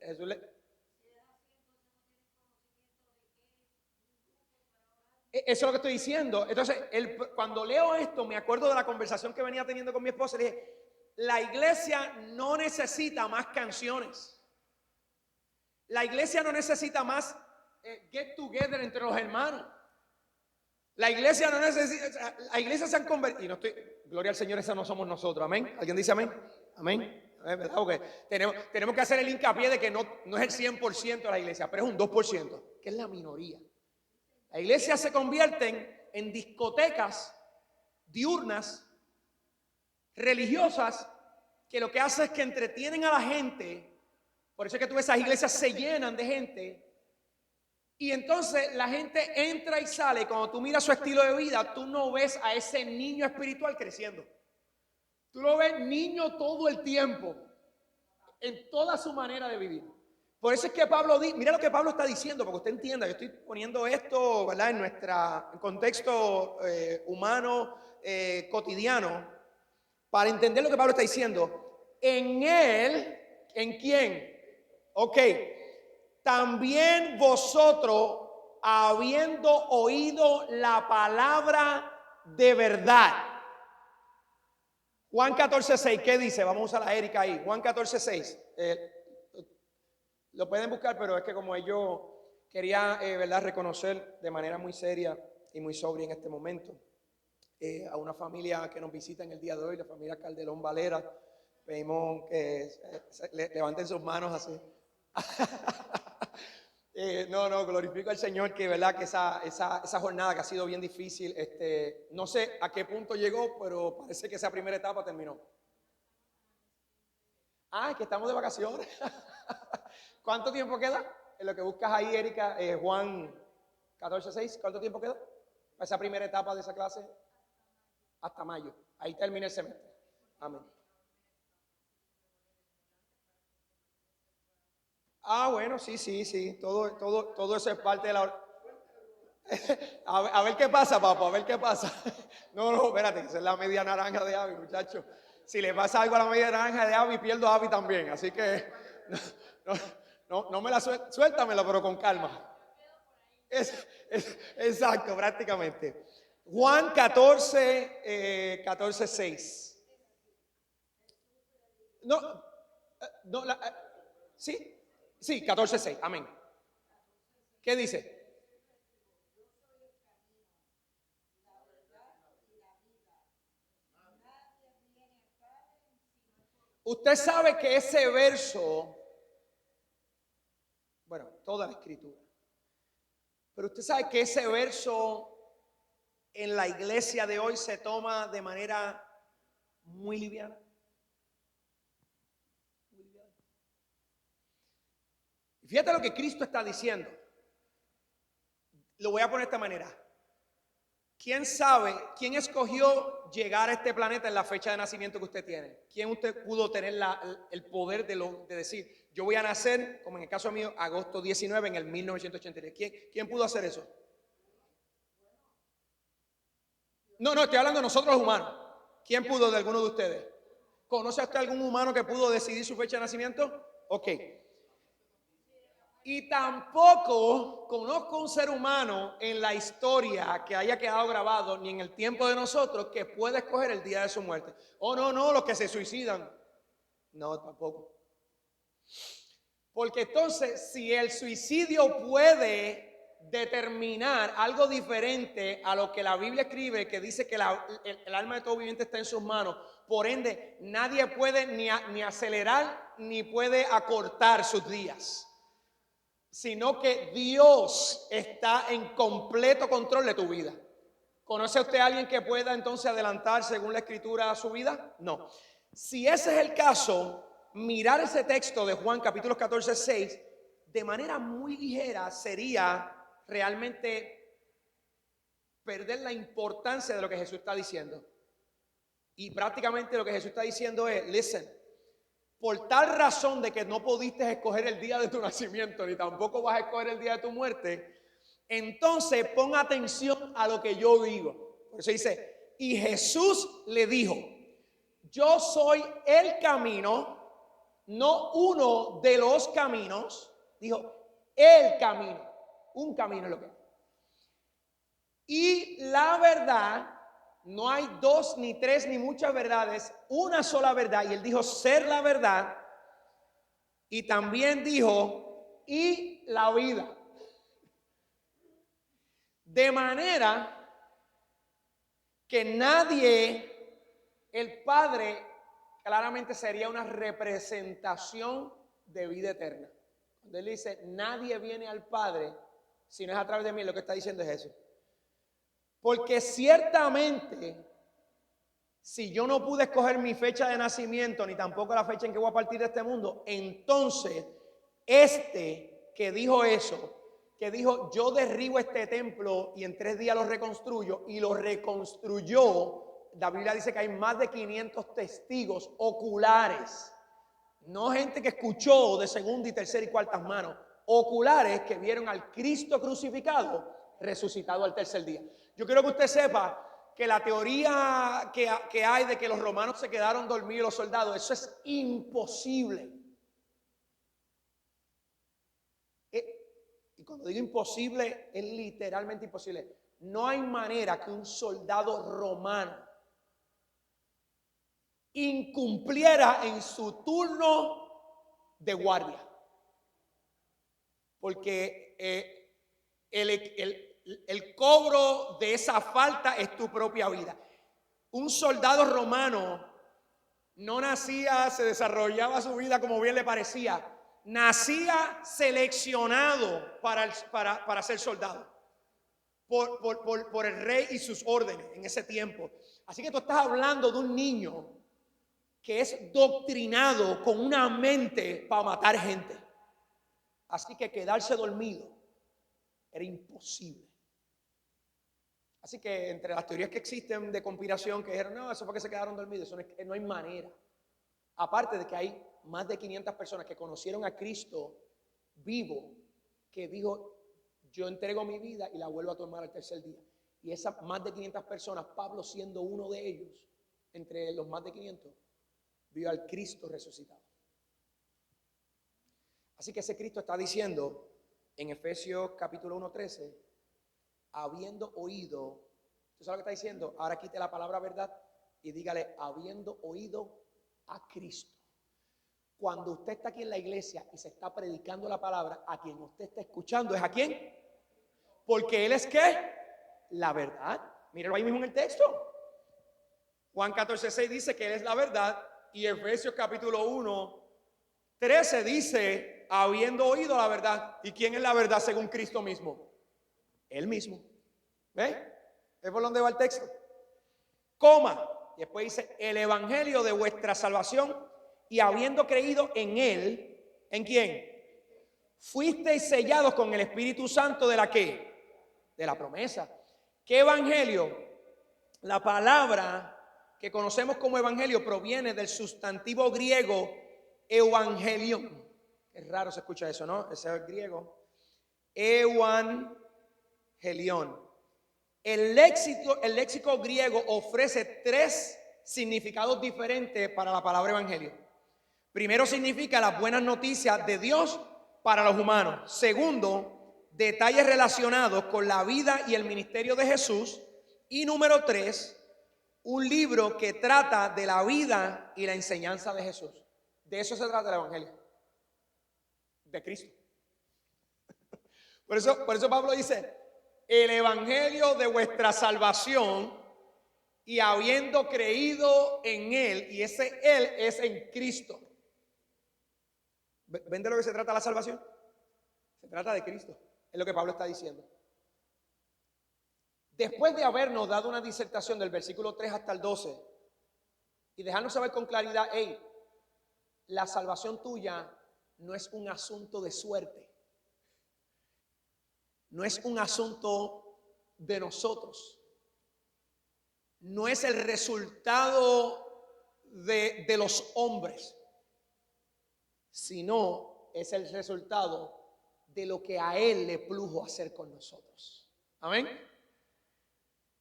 eso es lo que estoy diciendo. Entonces, cuando leo esto, me acuerdo de la conversación que venía teniendo con mi esposa. Le dije, la iglesia no necesita más canciones. La iglesia no necesita más get together entre los hermanos. La iglesia no necesita, la iglesia se han convertido, gloria al Señor, esa no somos nosotros, amén. ¿Alguien dice amén? Amén. ¿Verdad? Porque tenemos que hacer el hincapié de que no es el 100% de la iglesia, pero es un 2%, que es la minoría. La iglesia se convierten en discotecas diurnas, religiosas, que lo que hace es que entretienen a la gente. Por eso es que tú ves, esas iglesias se llenan de gente. Y entonces la gente entra y sale. Cuando tú miras su estilo de vida, tú no ves a ese niño espiritual creciendo. Tú lo ves niño todo el tiempo, en toda su manera de vivir. Por eso es que Pablo mira lo que Pablo está diciendo, porque usted entienda, yo estoy poniendo esto, ¿verdad?, en nuestro contexto humano, cotidiano, para entender lo que Pablo está diciendo. En él, ¿en quién? Ok, también vosotros, habiendo oído la palabra de verdad. Juan 14:6, ¿qué dice? Vamos a usar a Erika ahí. Juan 14:6. Lo pueden buscar, pero es que como yo quería, ¿verdad?, reconocer de manera muy seria y muy sobria en este momento a una familia que nos visita en el día de hoy, la familia Calderón Valera. Pedimos que levanten sus manos así. Glorifico al Señor, que verdad que esa jornada que ha sido bien difícil, no sé a qué punto llegó, pero parece que esa primera etapa terminó. Es que estamos de vacaciones. ¿Cuánto tiempo queda? En lo que buscas ahí, Erika, Juan 14:6, ¿cuánto tiempo queda para esa primera etapa de esa clase? hasta mayo. Ahí termina el semestre. Amén. Bueno, sí. Todo eso es parte de la... A ver qué pasa, papá, a ver qué pasa. No, espérate, esa es la media naranja de Abby, muchacho. Si le pasa algo a la media naranja de Abby, pierdo a Abby también. Así que no me la suéltamela, pero con calma. Exacto, prácticamente. Juan 14, 6. Sí, 14, 6. Amén. ¿Qué dice? Usted sabe que ese verso, bueno, toda la escritura, pero usted sabe que ese verso en la iglesia de hoy se toma de manera muy liviana. Y fíjate lo que Cristo está diciendo. Lo voy a poner de esta manera. ¿Quién sabe, quién escogió llegar a este planeta en la fecha de nacimiento que usted tiene? ¿Quién usted pudo tener el poder de decir, yo voy a nacer, como en el caso mío, agosto 19 en el 1983? ¿Quién pudo hacer eso? No, estoy hablando de nosotros los humanos. ¿Quién pudo de alguno de ustedes? ¿Conoce usted algún humano que pudo decidir su fecha de nacimiento? Ok. Y tampoco conozco un ser humano en la historia que haya quedado grabado, ni en el tiempo de nosotros, que pueda escoger el día de su muerte. Oh, no, los que se suicidan. No, tampoco. Porque entonces, si el suicidio puede determinar algo diferente a lo que la Biblia escribe, que dice que el alma de todo viviente está en sus manos, por ende, nadie puede ni acelerar ni puede acortar sus días, sino que Dios está en completo control de tu vida. ¿Conoce usted a alguien que pueda entonces adelantar según la escritura a su vida? No. Si ese es el caso, mirar ese texto de Juan capítulo 14, 6 de manera muy ligera sería realmente perder la importancia de lo que Jesús está diciendo. Y prácticamente lo que Jesús está diciendo es, listen, por tal razón de que no pudiste escoger el día de tu nacimiento, ni tampoco vas a escoger el día de tu muerte, entonces pon atención a lo que yo digo. Por eso dice, y Jesús le dijo, yo soy el camino, no uno de los caminos, dijo, el camino, un camino es lo que es. Y la verdad, no hay dos, ni tres, ni muchas verdades, una sola verdad. Y él dijo ser la verdad. Y también dijo, y la vida. De manera que nadie, el Padre, claramente sería una representación de vida eterna. Cuando él dice, nadie viene al Padre si no es a través de mí, lo que está diciendo es eso. Porque ciertamente, si yo no pude escoger mi fecha de nacimiento, ni tampoco la fecha en que voy a partir de este mundo, entonces este que dijo eso, que dijo yo derribo este templo y en 3 días lo reconstruyo, y lo reconstruyó, la Biblia dice que hay más de 500 testigos oculares, no gente que escuchó de segunda y tercera y cuartas manos, oculares que vieron al Cristo crucificado, resucitado al tercer día. Yo quiero que usted sepa que la teoría que hay de que los romanos se quedaron dormidos, los soldados, eso es imposible. Y cuando digo imposible, es literalmente imposible. No hay manera que un soldado romano incumpliera en su turno de guardia. Porque el cobro de esa falta es tu propia vida. Un soldado romano no nacía, se desarrollaba su vida como bien le parecía. Nacía seleccionado para ser soldado por el rey y sus órdenes en ese tiempo. Así que tú estás hablando de un niño que es doctrinado con una mente para matar gente. Así que quedarse dormido era imposible. Así que entre las teorías que existen de conspiración que dijeron, no, eso fue que se quedaron dormidos, eso no hay manera. Aparte de que hay más de 500 personas que conocieron a Cristo vivo, que dijo, yo entrego mi vida y la vuelvo a tomar al tercer día. Y esas más de 500 personas, Pablo siendo uno de ellos, entre los más de 500, vio al Cristo resucitado. Así que ese Cristo está diciendo en Efesios capítulo 1:13, habiendo oído, ¿tú sabes lo que está diciendo? Ahora quite la palabra verdad y dígale, habiendo oído a Cristo. Cuando usted está aquí en la iglesia y se está predicando la palabra, a quien usted está escuchando es a quién. Porque Él es ¿qué? La verdad. Mírenlo ahí mismo en el texto. Juan 14:6 dice que Él es la verdad. Y Efesios capítulo 1:13 dice, habiendo oído la verdad. ¿Y quién es la verdad según Cristo mismo? Él mismo. ¿Ve? ¿Es por donde va el texto? Coma. Y después dice, el evangelio de vuestra salvación, y habiendo creído en Él, ¿en quién? Fuisteis sellados con el Espíritu Santo de la ¿qué? De la promesa. ¿Qué evangelio? La palabra que conocemos como evangelio proviene del sustantivo griego evangelion. Es raro se escucha eso, ¿no? Ese es griego. Evangelion. El léxico griego ofrece 3 significados diferentes para la palabra evangelio. Primero, significa las buenas noticias de Dios para los humanos. Segundo, detalles relacionados con la vida y el ministerio de Jesús. Y número 3, un libro que trata de la vida y la enseñanza de Jesús. De eso se trata el evangelio. De Cristo. Por eso Pablo dice, el evangelio de vuestra salvación, y habiendo creído en Él, y ese Él es en Cristo. ¿Ven de lo que se trata la salvación? Se trata de Cristo, es lo que Pablo está diciendo. Después de habernos dado una disertación del versículo 3 hasta el 12 y dejarnos saber con claridad, hey, la salvación tuya no es un asunto de suerte, no es un asunto de nosotros, no es el resultado de los hombres, sino es el resultado de lo que a Él le plujo hacer con nosotros. Amén.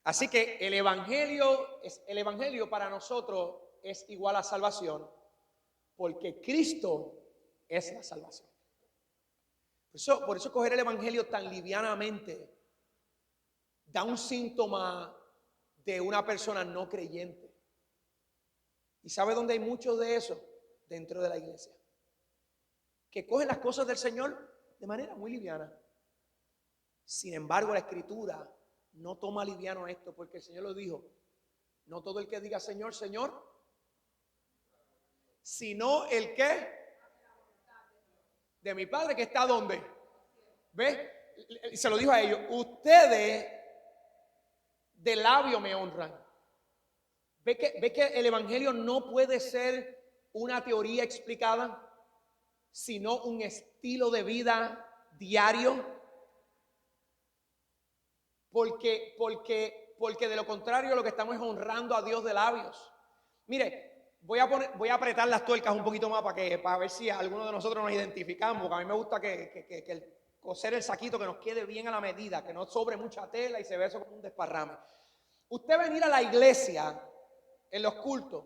Así que el evangelio para nosotros es igual a salvación, porque Cristo es la salvación. Por eso coger el evangelio tan livianamente da un síntoma de una persona no creyente. ¿Y sabe dónde hay mucho de eso? Dentro de la iglesia, que cogen las cosas del Señor de manera muy liviana. Sin embargo, la Escritura no toma liviano esto, porque el Señor lo dijo, no todo el que diga Señor, Señor, sino el que de mi Padre que está ¿dónde? ¿Ves? Se lo dijo a ellos, ustedes de labio me honran. ¿Ve que el evangelio no puede ser una teoría explicada, sino un estilo de vida diario? Porque de lo contrario lo que estamos es honrando a Dios de labios. Mire, voy a apretar las tuercas un poquito más para ver si alguno de nosotros nos identificamos, porque a mí me gusta que coser el saquito que nos quede bien a la medida, que no sobre mucha tela y se ve eso como un desparrame. Usted venir a la iglesia en los cultos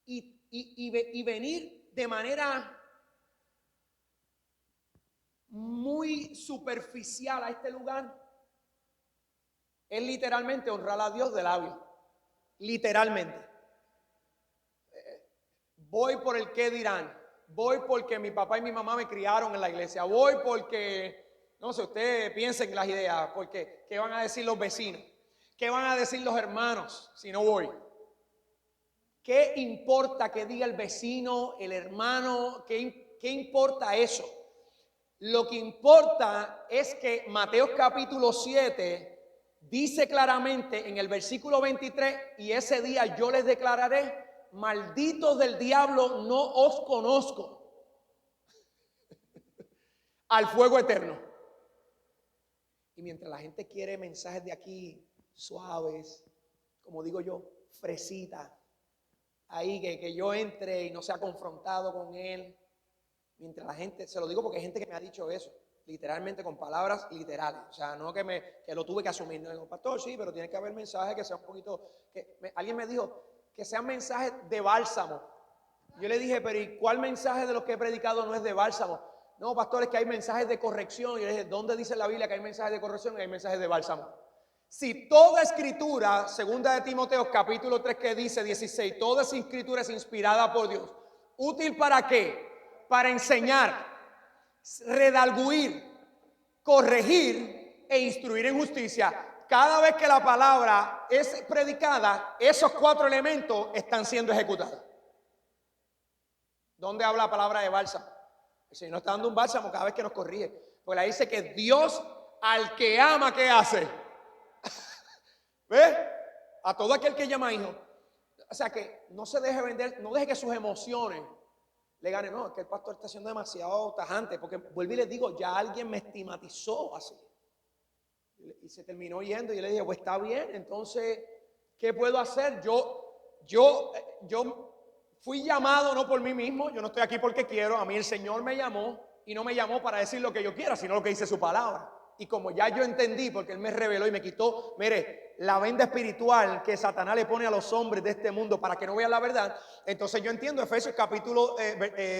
y venir de manera muy superficial a este lugar es literalmente honrar a Dios de labios. Literalmente. Voy por el qué dirán. Voy porque mi papá y mi mamá me criaron en la iglesia. Voy porque, no sé, usted piensa en las ideas, porque ¿qué van a decir los vecinos? ¿Qué van a decir los hermanos si no voy? ¿Qué importa que diga el vecino, el hermano? ¿Qué importa eso? Lo que importa es que Mateo capítulo 7 dice claramente en el versículo 23, y ese día yo les declararé, malditos del diablo, no os conozco, al fuego eterno. Y mientras la gente quiere mensajes de aquí suaves, como digo yo, fresita, ahí que yo entre y no sea confrontado con él, mientras la gente, se lo digo porque hay gente que me ha dicho eso, literalmente con palabras literales, o sea, no que lo tuve que asumir, no digo, pastor, sí, pero tiene que haber mensajes que sean un poquito, alguien me dijo que sean mensajes de bálsamo. Yo le dije, pero ¿y cuál mensaje de los que he predicado no es de bálsamo? No, pastor, es que hay mensajes de corrección. Y yo le dije, ¿dónde dice la Biblia que hay mensajes de corrección y hay mensajes de bálsamo? Si toda escritura, segunda de Timoteo capítulo 3 que dice 16, toda esa escritura es inspirada por Dios. ¿Útil para qué? Para enseñar, redarguir, corregir e instruir en justicia. Cada vez que la palabra es predicada, esos 4 elementos están siendo ejecutados. ¿Dónde habla la palabra de bálsamo? El Señor nos está dando un bálsamo cada vez que nos corrige. Porque la dice que Dios al que ama, ¿qué hace? ¿Ves? A todo aquel que llama hijo. O sea que no se deje vender, no deje que sus emociones le ganen. No, es que el pastor está siendo demasiado tajante. Porque vuelvo y les digo, ya alguien me estigmatizó así. Y se terminó yendo y yo le dije, pues está bien, entonces, ¿qué puedo hacer? Yo fui llamado no por mí mismo, yo no estoy aquí porque quiero, a mí el Señor me llamó y no me llamó para decir lo que yo quiera, sino lo que dice su palabra. Y como ya yo entendí, porque Él me reveló y me quitó, mire, la venda espiritual que Satanás le pone a los hombres de este mundo para que no vean la verdad, entonces yo entiendo Efesios capítulo,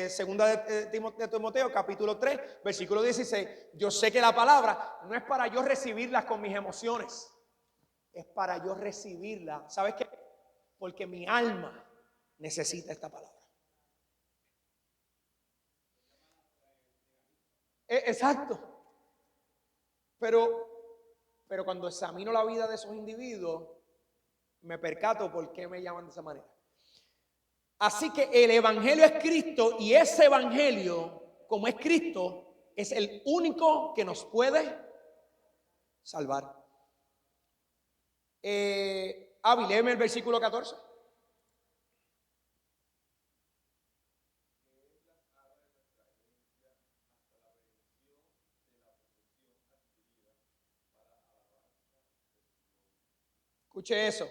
segunda de Timoteo capítulo 3, versículo 16, yo sé que la palabra no es para yo recibirla con mis emociones, es para yo recibirla, ¿sabes qué? Porque mi alma necesita esta palabra. Exacto. Pero cuando examino la vida de esos individuos, me percato por qué me llaman de esa manera. Así que el evangelio es Cristo y ese evangelio, como es Cristo, es el único que nos puede salvar. Avi, léeme el versículo 14. Escuche eso.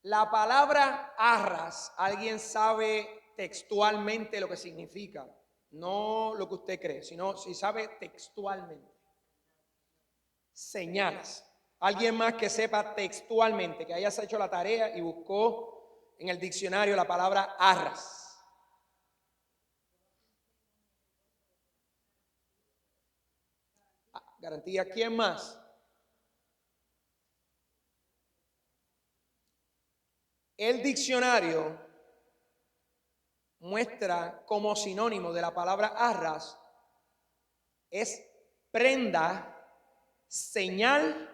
La palabra arras, ¿alguien sabe textualmente lo que significa? No lo que usted cree, sino si sabe textualmente. Señales. Alguien más que sepa textualmente, que hayas hecho la tarea y buscó en el diccionario la palabra arras. Garantía. ¿Quién más? El diccionario muestra como sinónimo de la palabra arras es prenda, señal,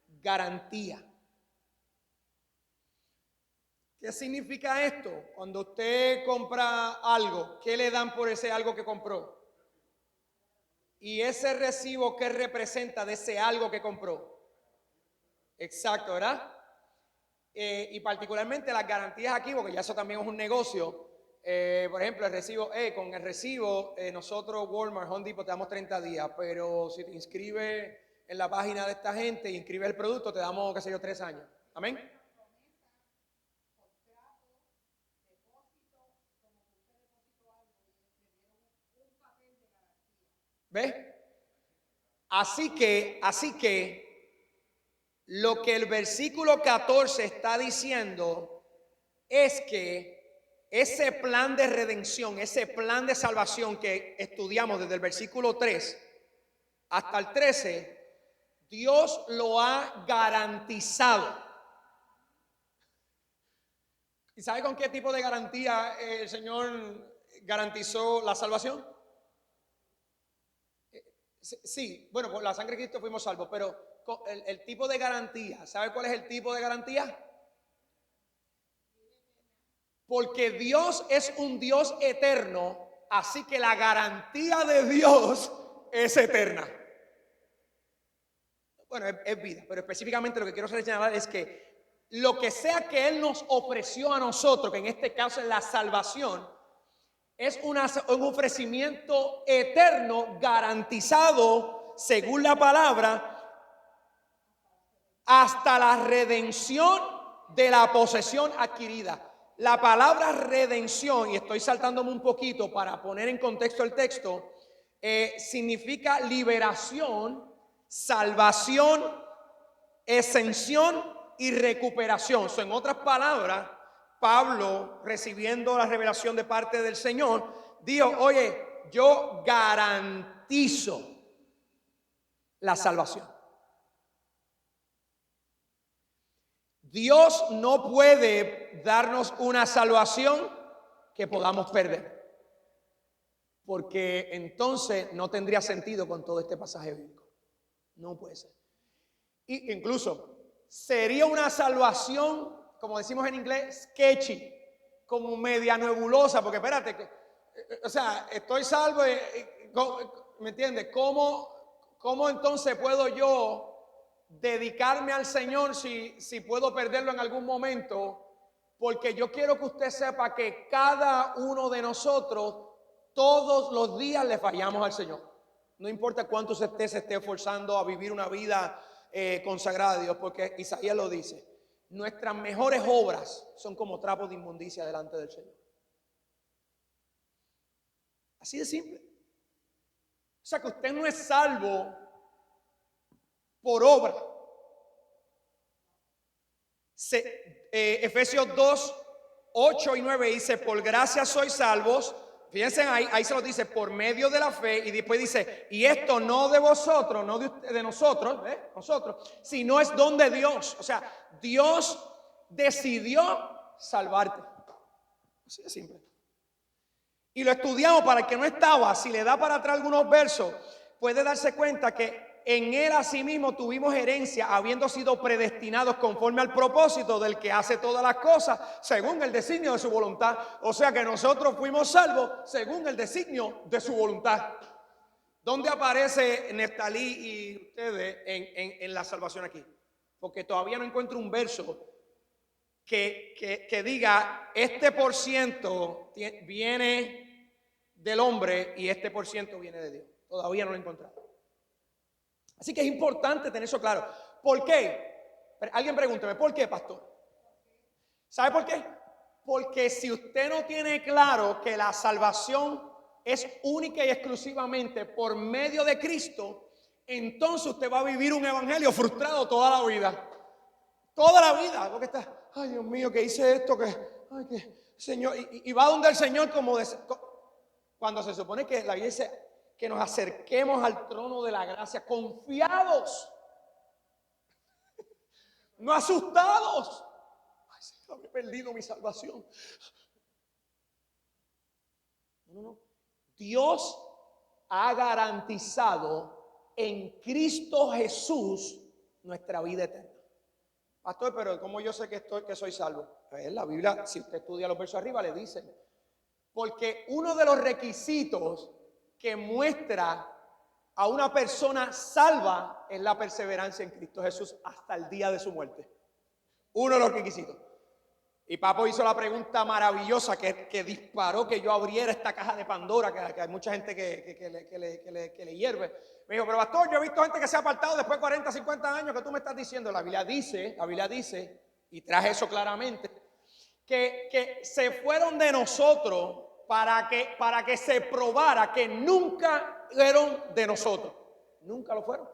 garantía. ¿Qué significa esto? Cuando usted compra algo, ¿qué le dan por ese algo que compró? Y ese recibo, ¿qué representa de ese algo que compró? Exacto, ¿verdad? Y particularmente las garantías aquí, porque ya eso también es un negocio. Por ejemplo, el recibo, con el recibo, nosotros, Walmart, Home Depot, te damos 30 días, pero si te inscribes en la página de esta gente y inscribes el producto, te damos, qué sé yo, 3 años. ¿Amén? ¿Ves? Así que lo que el versículo 14 está diciendo es que ese plan de redención, ese plan de salvación que estudiamos desde el versículo 3 hasta el 13, Dios lo ha garantizado. ¿Y sabe con qué tipo de garantía el Señor garantizó la salvación? Sí, bueno, por la sangre de Cristo fuimos salvos, pero el tipo de garantía, ¿sabe cuál es el tipo de garantía? Porque Dios es un Dios eterno, así que la garantía de Dios es eterna. Bueno, es vida, pero específicamente lo que quiero señalar es que lo que sea que Él nos ofreció a nosotros, que en este caso es la salvación, es un ofrecimiento eterno garantizado según la palabra, hasta la redención de la posesión adquirida. La palabra redención, y estoy saltándome un poquito para poner en contexto el texto, significa liberación, salvación, exención y recuperación. En otras palabras, Pablo, recibiendo la revelación de parte del Señor, dijo: oye, yo garantizo la salvación. Dios no puede darnos una salvación que podamos perder, porque entonces no tendría sentido con todo este pasaje bíblico. No puede ser. Y incluso sería una salvación, como decimos en inglés, sketchy, como media nebulosa, porque espérate, o sea, estoy salvo, ¿me entiendes? ¿Cómo entonces puedo yo dedicarme al Señor si puedo perderlo en algún momento? Porque yo quiero que usted sepa que cada uno de nosotros todos los días le fallamos al Señor. No importa cuánto se esté esforzando a vivir una vida consagrada a Dios, porque Isaías lo dice: nuestras mejores obras son como trapos de inmundicia delante del Señor. Así de simple. O sea que usted no es salvo por obra. Efesios 2, 8 y 9 dice: por gracia sois salvos. Fíjense, ahí se lo dice: por medio de la fe. Y después dice: y esto no de vosotros, no de nosotros, sino es don de Dios. O sea, Dios decidió salvarte. Así de simple. Y lo estudiamos para el que no estaba. Si le da para atrás algunos versos, puede darse cuenta que en Él asimismo tuvimos herencia, habiendo sido predestinados conforme al propósito del que hace todas las cosas según el designio de su voluntad. O sea que nosotros fuimos salvos según el designio de su voluntad. ¿Dónde aparece Neftalí y ustedes en la salvación aquí? Porque todavía no encuentro un verso que diga: este por ciento viene del hombre y este por ciento viene de Dios. Todavía no lo he encontrado. Así que es importante tener eso claro. ¿Por qué? Alguien pregúnteme: ¿por qué, pastor? ¿Sabe por qué? Porque si usted no tiene claro que la salvación es única y exclusivamente por medio de Cristo, entonces usted va a vivir un evangelio frustrado toda la vida. Toda la vida. Porque está: ay, Dios mío, que hice esto, Señor. Y va donde el Señor cuando se supone que la Biblia dice que nos acerquemos al trono de la gracia confiados, no asustados. Ay, Señor, he perdido mi salvación. No. Dios ha garantizado en Cristo Jesús nuestra vida eterna. Pastor, pero ¿cómo yo sé que soy salvo? Pues la Biblia, si usted estudia los versos arriba, le dice: porque uno de los requisitos que muestra a una persona salva es la perseverancia en Cristo Jesús hasta el día de su muerte. Uno de los requisitos. Y Papo hizo la pregunta maravillosa que disparó que yo abriera esta caja de Pandora, que hay mucha gente que le hierve. Me dijo: pero pastor, yo he visto gente que se ha apartado después de 40, 50 años. ¿Qué tú me estás diciendo? La Biblia dice, y traje eso claramente, que se fueron de nosotros para que se probara que nunca fueron de nosotros. Nunca lo fueron.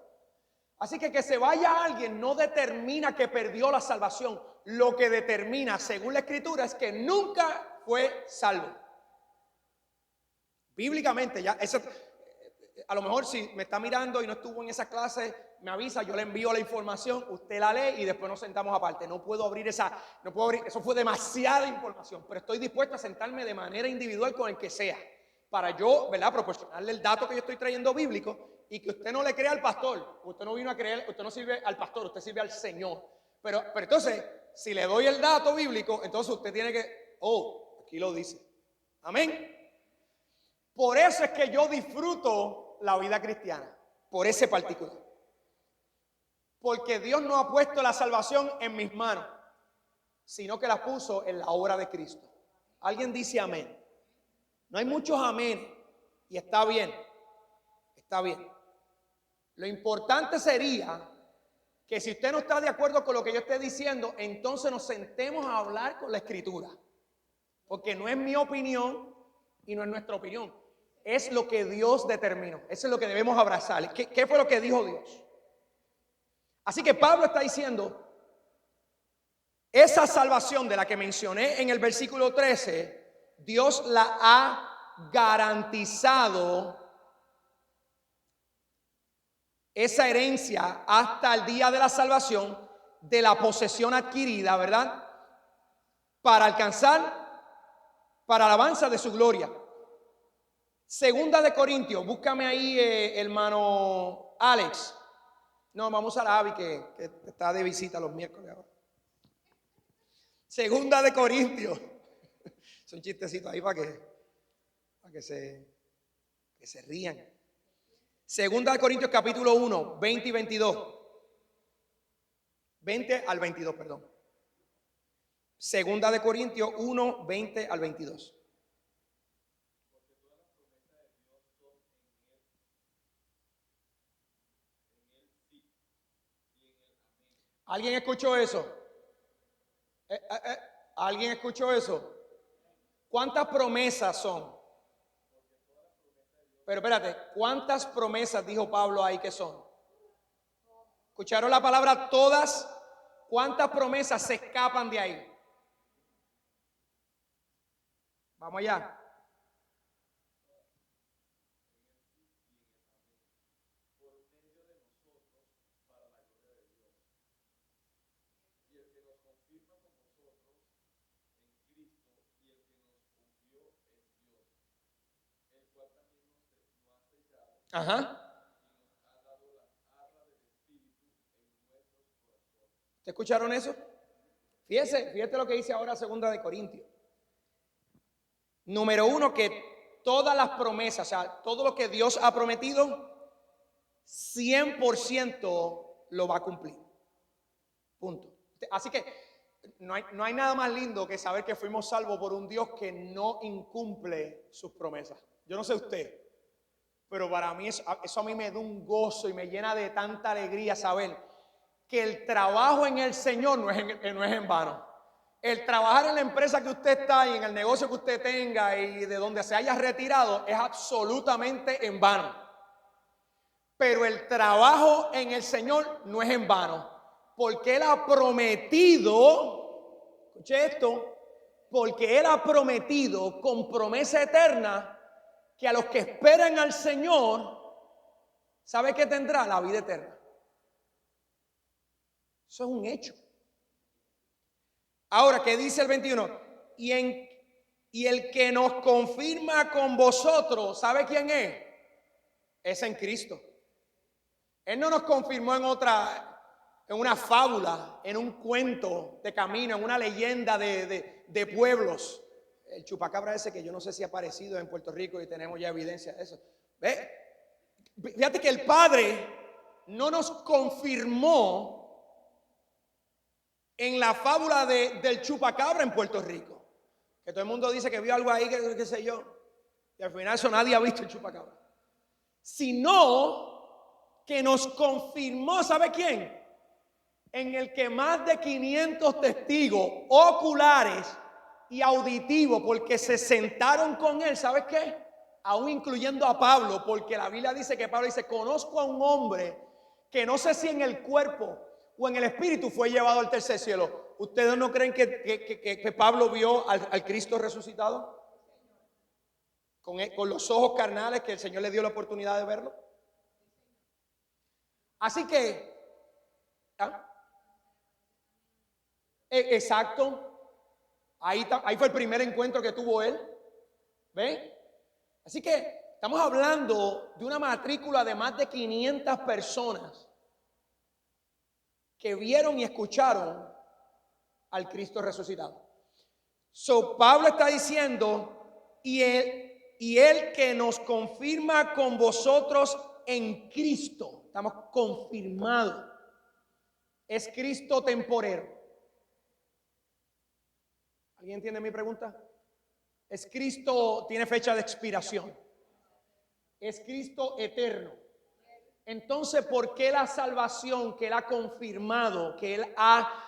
Así que se vaya alguien no determina que perdió la salvación. Lo que determina, según la Escritura, es que nunca fue salvo. Bíblicamente, ya eso, a lo mejor si me está mirando y no estuvo en esa clase, me avisa, yo le envío la información, usted la lee y después nos sentamos aparte. No puedo abrir eso fue demasiada información, pero estoy dispuesto a sentarme de manera individual con el que sea, para yo, ¿verdad?, proporcionarle el dato que yo estoy trayendo bíblico y que usted no le crea al pastor. Usted no vino a creer, usted no sirve al pastor, usted sirve al Señor. Pero entonces, si le doy el dato bíblico, entonces usted tiene que, aquí lo dice. Amén. Por eso es que yo disfruto la vida cristiana, por ese particular. Porque Dios no ha puesto la salvación en mis manos, sino que la puso en la obra de Cristo. Alguien dice amén. No hay muchos amén y está bien, está bien. Lo importante sería que si usted no está de acuerdo con lo que yo esté diciendo, entonces nos sentemos a hablar con la Escritura. Porque no es mi opinión y no es nuestra opinión. Es lo que Dios determinó. Eso es lo que debemos abrazar. ¿Qué fue lo que dijo Dios? Así que Pablo está diciendo, esa salvación de la que mencioné en el versículo 13, Dios la ha garantizado, esa herencia hasta el día de la salvación, de la posesión adquirida, ¿verdad? Para alcanzar, para alabanza de su gloria. Segunda de Corintios, búscame ahí, hermano Alex. No, vamos a la Abby que está de visita los miércoles ahora. Segunda de Corintios. Es un chistecito ahí para que se rían. Segunda de Corintios capítulo 1, 20 y 22. 20 al 22, perdón. Segunda de Corintios 1, 20 al 22. ¿Alguien escuchó eso? ¿Alguien escuchó eso? ¿Cuántas promesas son? Pero espérate, ¿cuántas promesas dijo Pablo ahí que son? ¿Escucharon la palabra todas? ¿Cuántas promesas se escapan de ahí? Vamos allá. Ajá. ¿Te escucharon eso? Fíjate lo que dice ahora Segunda de Corintios. Número uno, que todas las promesas, o sea, todo lo que Dios ha prometido, 100% lo va a cumplir. Punto. Así que no hay nada más lindo que saber que fuimos salvos por un Dios que no incumple sus promesas. Yo no sé usted, pero para mí eso a mí me da un gozo y me llena de tanta alegría saber que el trabajo en el Señor no es en vano. El trabajar en la empresa que usted está y en el negocio que usted tenga y de donde se haya retirado es absolutamente en vano. Pero el trabajo en el Señor no es en vano, porque Él ha prometido, escuche esto, porque Él ha prometido con promesa eterna que a los que esperan al Señor, ¿sabe qué tendrá? La vida eterna. Eso es un hecho. Ahora, ¿qué dice el 21? Y el que nos confirma con vosotros, ¿sabe quién es? Es en Cristo. Él no nos confirmó en una fábula, en un cuento de camino, en una leyenda de pueblos. El chupacabra ese que yo no sé si ha aparecido en Puerto Rico y tenemos ya evidencia de eso. ¿Ve? Fíjate que el Padre no nos confirmó en la fábula del chupacabra en Puerto Rico. Que todo el mundo dice que vio algo ahí, que qué sé yo. Y al final eso nadie ha visto el chupacabra. Sino que nos confirmó, ¿sabe quién? En el que más de 500 testigos oculares y auditivos, porque se sentaron con él, ¿sabes qué? Aún incluyendo a Pablo, porque la Biblia dice que Pablo dice, conozco a un hombre que no sé si en el cuerpo o en el espíritu fue llevado al tercer cielo. ¿Ustedes no creen que Pablo vio al Cristo resucitado? Con los ojos carnales que el Señor le dio la oportunidad de verlo. Así que, exacto, ahí fue el primer encuentro que tuvo él. ¿Ven? Así que estamos hablando de una matrícula de más de 500 personas que vieron y escucharon al Cristo resucitado. So, Pablo está diciendo, y él que nos confirma con vosotros en Cristo. Estamos confirmados. Es Cristo temporero. ¿Alguien entiende mi pregunta? Es Cristo, tiene fecha de expiración. Es Cristo eterno. entonces ¿por qué la salvación que Él ha confirmado, que Él ha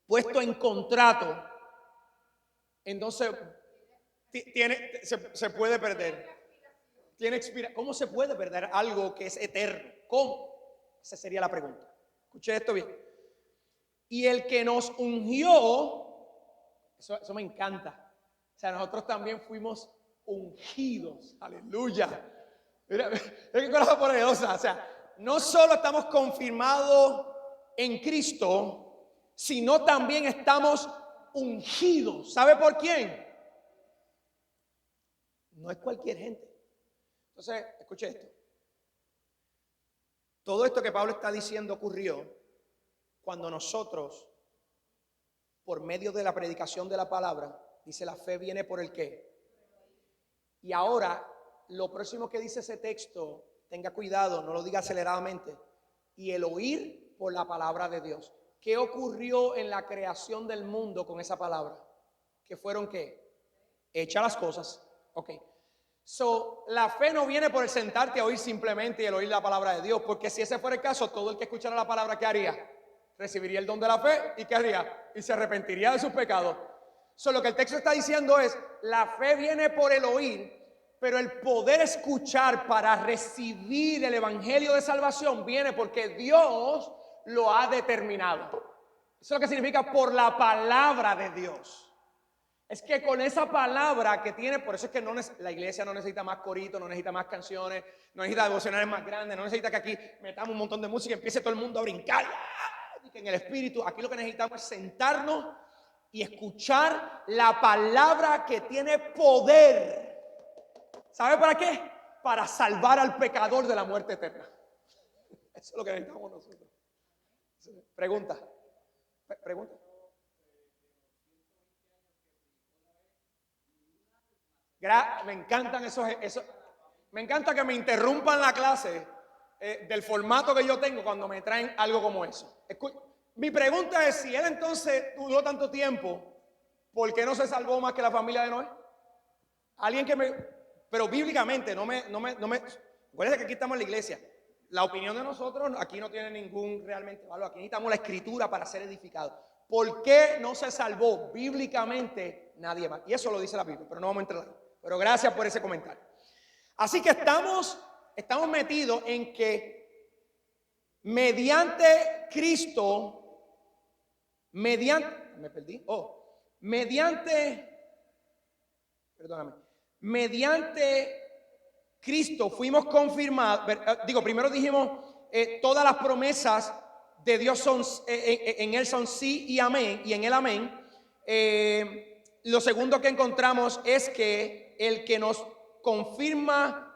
puesto en contrato, entonces se puede perder? ¿Cómo se puede perder algo que es eterno? ¿Cómo? Esa sería la pregunta. Escuche esto bien. Y el que nos ungió, eso me encanta. O sea, nosotros también fuimos ungidos. Aleluya. Mira qué cosa poderosa. O sea, no solo estamos confirmados en Cristo, sino también estamos ungidos. ¿Sabe por quién? No es cualquier gente. Entonces, escuche esto. Todo esto que Pablo está diciendo ocurrió cuando nosotros, por medio de la predicación de la palabra, dice la fe viene por el qué. Y ahora, lo próximo que dice ese texto, tenga cuidado, no lo diga aceleradamente, y el oír por la palabra de Dios. ¿Qué ocurrió en la creación del mundo con esa palabra? ¿Que fueron qué? Hechas las cosas. Ok. So, la fe no viene por el sentarte a oír simplemente y el oír la palabra de Dios, porque si ese fuera el caso, todo el que escuchara la palabra, ¿qué haría? Recibiría el don de la fe y ¿qué haría? Y se arrepentiría de sus pecados. So, lo que el texto está diciendo es, la fe viene por el oír, pero el poder escuchar para recibir el evangelio de salvación viene porque Dios lo ha determinado. Eso es lo que significa por la palabra de Dios. Es que con esa palabra que tiene, por eso es que la iglesia no necesita más coritos, no necesita más canciones, no necesita devocionales más grandes, no necesita que aquí metamos un montón de música y empiece todo el mundo a brincar. Y que en el espíritu, aquí lo que necesitamos es sentarnos y escuchar la palabra que tiene poder. ¿Sabe para qué? Para salvar al pecador de la muerte eterna. Eso es lo que necesitamos nosotros. Pregunta. Me encantan esos. Me encanta que me interrumpan la clase del formato que yo tengo cuando me traen algo como eso. Mi pregunta es, si él entonces duró tanto tiempo, ¿por qué no se salvó más que la familia de Noé? Alguien que pero bíblicamente, acuérdense que aquí estamos en la iglesia. La opinión de nosotros aquí no tiene ningún realmente valor. Aquí necesitamos la escritura para ser edificados. ¿Por qué no se salvó bíblicamente nadie más? Y eso lo dice la Biblia, pero no vamos a entrar ahí. Pero gracias por ese comentario. Así que estamos metidos en que mediante Cristo, mediante Cristo fuimos confirmados. Primero dijimos, todas las promesas de Dios son en Él son sí y amén, y en Él amén. Lo segundo que encontramos es que el que nos confirma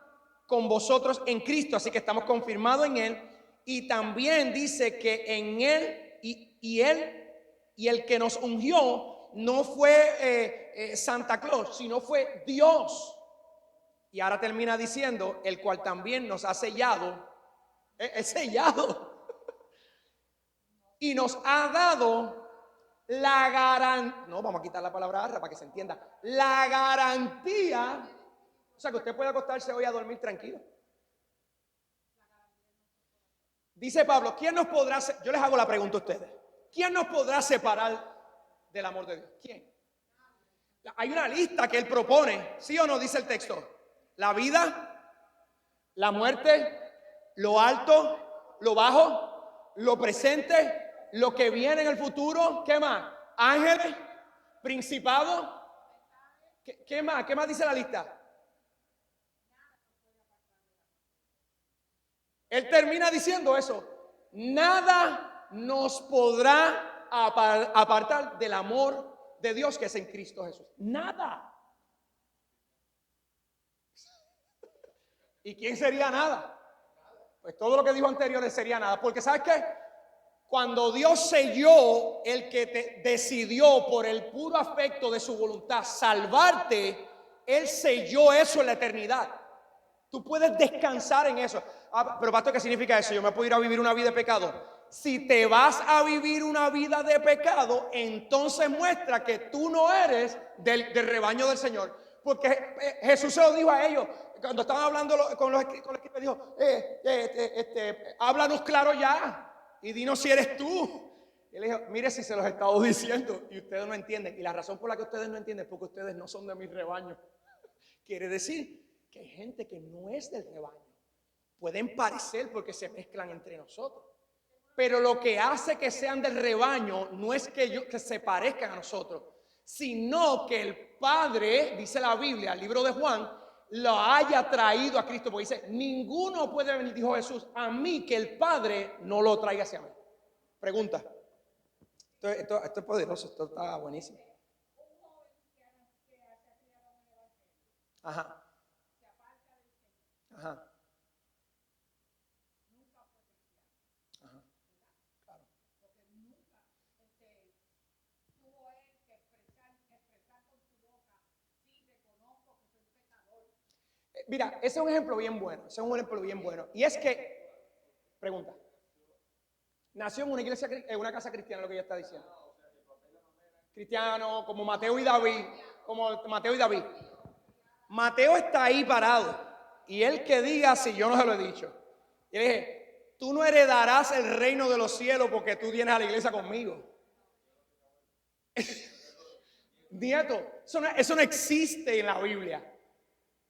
con vosotros en Cristo, así que estamos confirmados en Él, y también dice que en Él y el que nos ungió no fue Santa Claus, sino fue Dios. Y ahora termina diciendo, el cual también nos ha sellado, es sellado, y nos ha dado la garantía, no, vamos a quitar la palabra arra para que se entienda, la garantía, o sea que usted puede acostarse hoy a dormir tranquilo. Dice Pablo, ¿quién nos podrá, yo les hago la pregunta a ustedes, ¿quién nos podrá separar del amor de Dios? ¿Quién? Hay una lista que él propone, ¿sí o no? Dice el texto. La vida, la muerte, lo alto, lo bajo, lo presente, lo que viene en el futuro. ¿Qué más? Ángeles, principados. ¿Qué más? ¿Qué más dice la lista? Él termina diciendo eso. Nada nos podrá apartar del amor de Dios que es en Cristo Jesús. Nada. ¿Y quién sería nada? Pues todo lo que dijo anteriores sería nada. Porque ¿sabes qué? Cuando Dios selló, el que te decidió por el puro afecto de su voluntad salvarte, Él selló eso en la eternidad. Tú puedes descansar en eso. Pero pastor, ¿qué significa eso? Yo me puedo ir a vivir una vida de pecado. Si te vas a vivir una vida de pecado, entonces muestra que tú no eres del rebaño del Señor. Porque Jesús se lo dijo a ellos. Cuando estaban hablando con los escribas, dijo, háblanos claro ya y dinos si eres tú. Y él dijo, mire si se los he estado diciendo y ustedes no entienden. Y la razón por la que ustedes no entienden es porque ustedes no son de mi rebaño. Quiere decir que hay gente que no es del rebaño. Pueden parecer porque se mezclan entre nosotros. Pero lo que hace que sean del rebaño no es que se parezcan a nosotros, sino que el Padre, dice la Biblia, el libro de Juan, lo haya traído a Cristo. Porque dice, ninguno puede venir, dijo Jesús, a mí que el Padre no lo traiga hacia mí. Pregunta. Esto es poderoso, esto está buenísimo. Ajá. Ajá. Ajá. Claro. Mira, ese es un ejemplo bien bueno. Ese es un ejemplo bien bueno. Y es que, pregunta, nació en una iglesia, en una casa cristiana, lo que ella está diciendo. Cristiano, como Mateo y David, Mateo está ahí parado. Y él que diga si yo no se lo he dicho. Y le dije, tú no heredarás el reino de los cielos porque tú vienes a la iglesia conmigo. Nieto, eso no existe en la Biblia.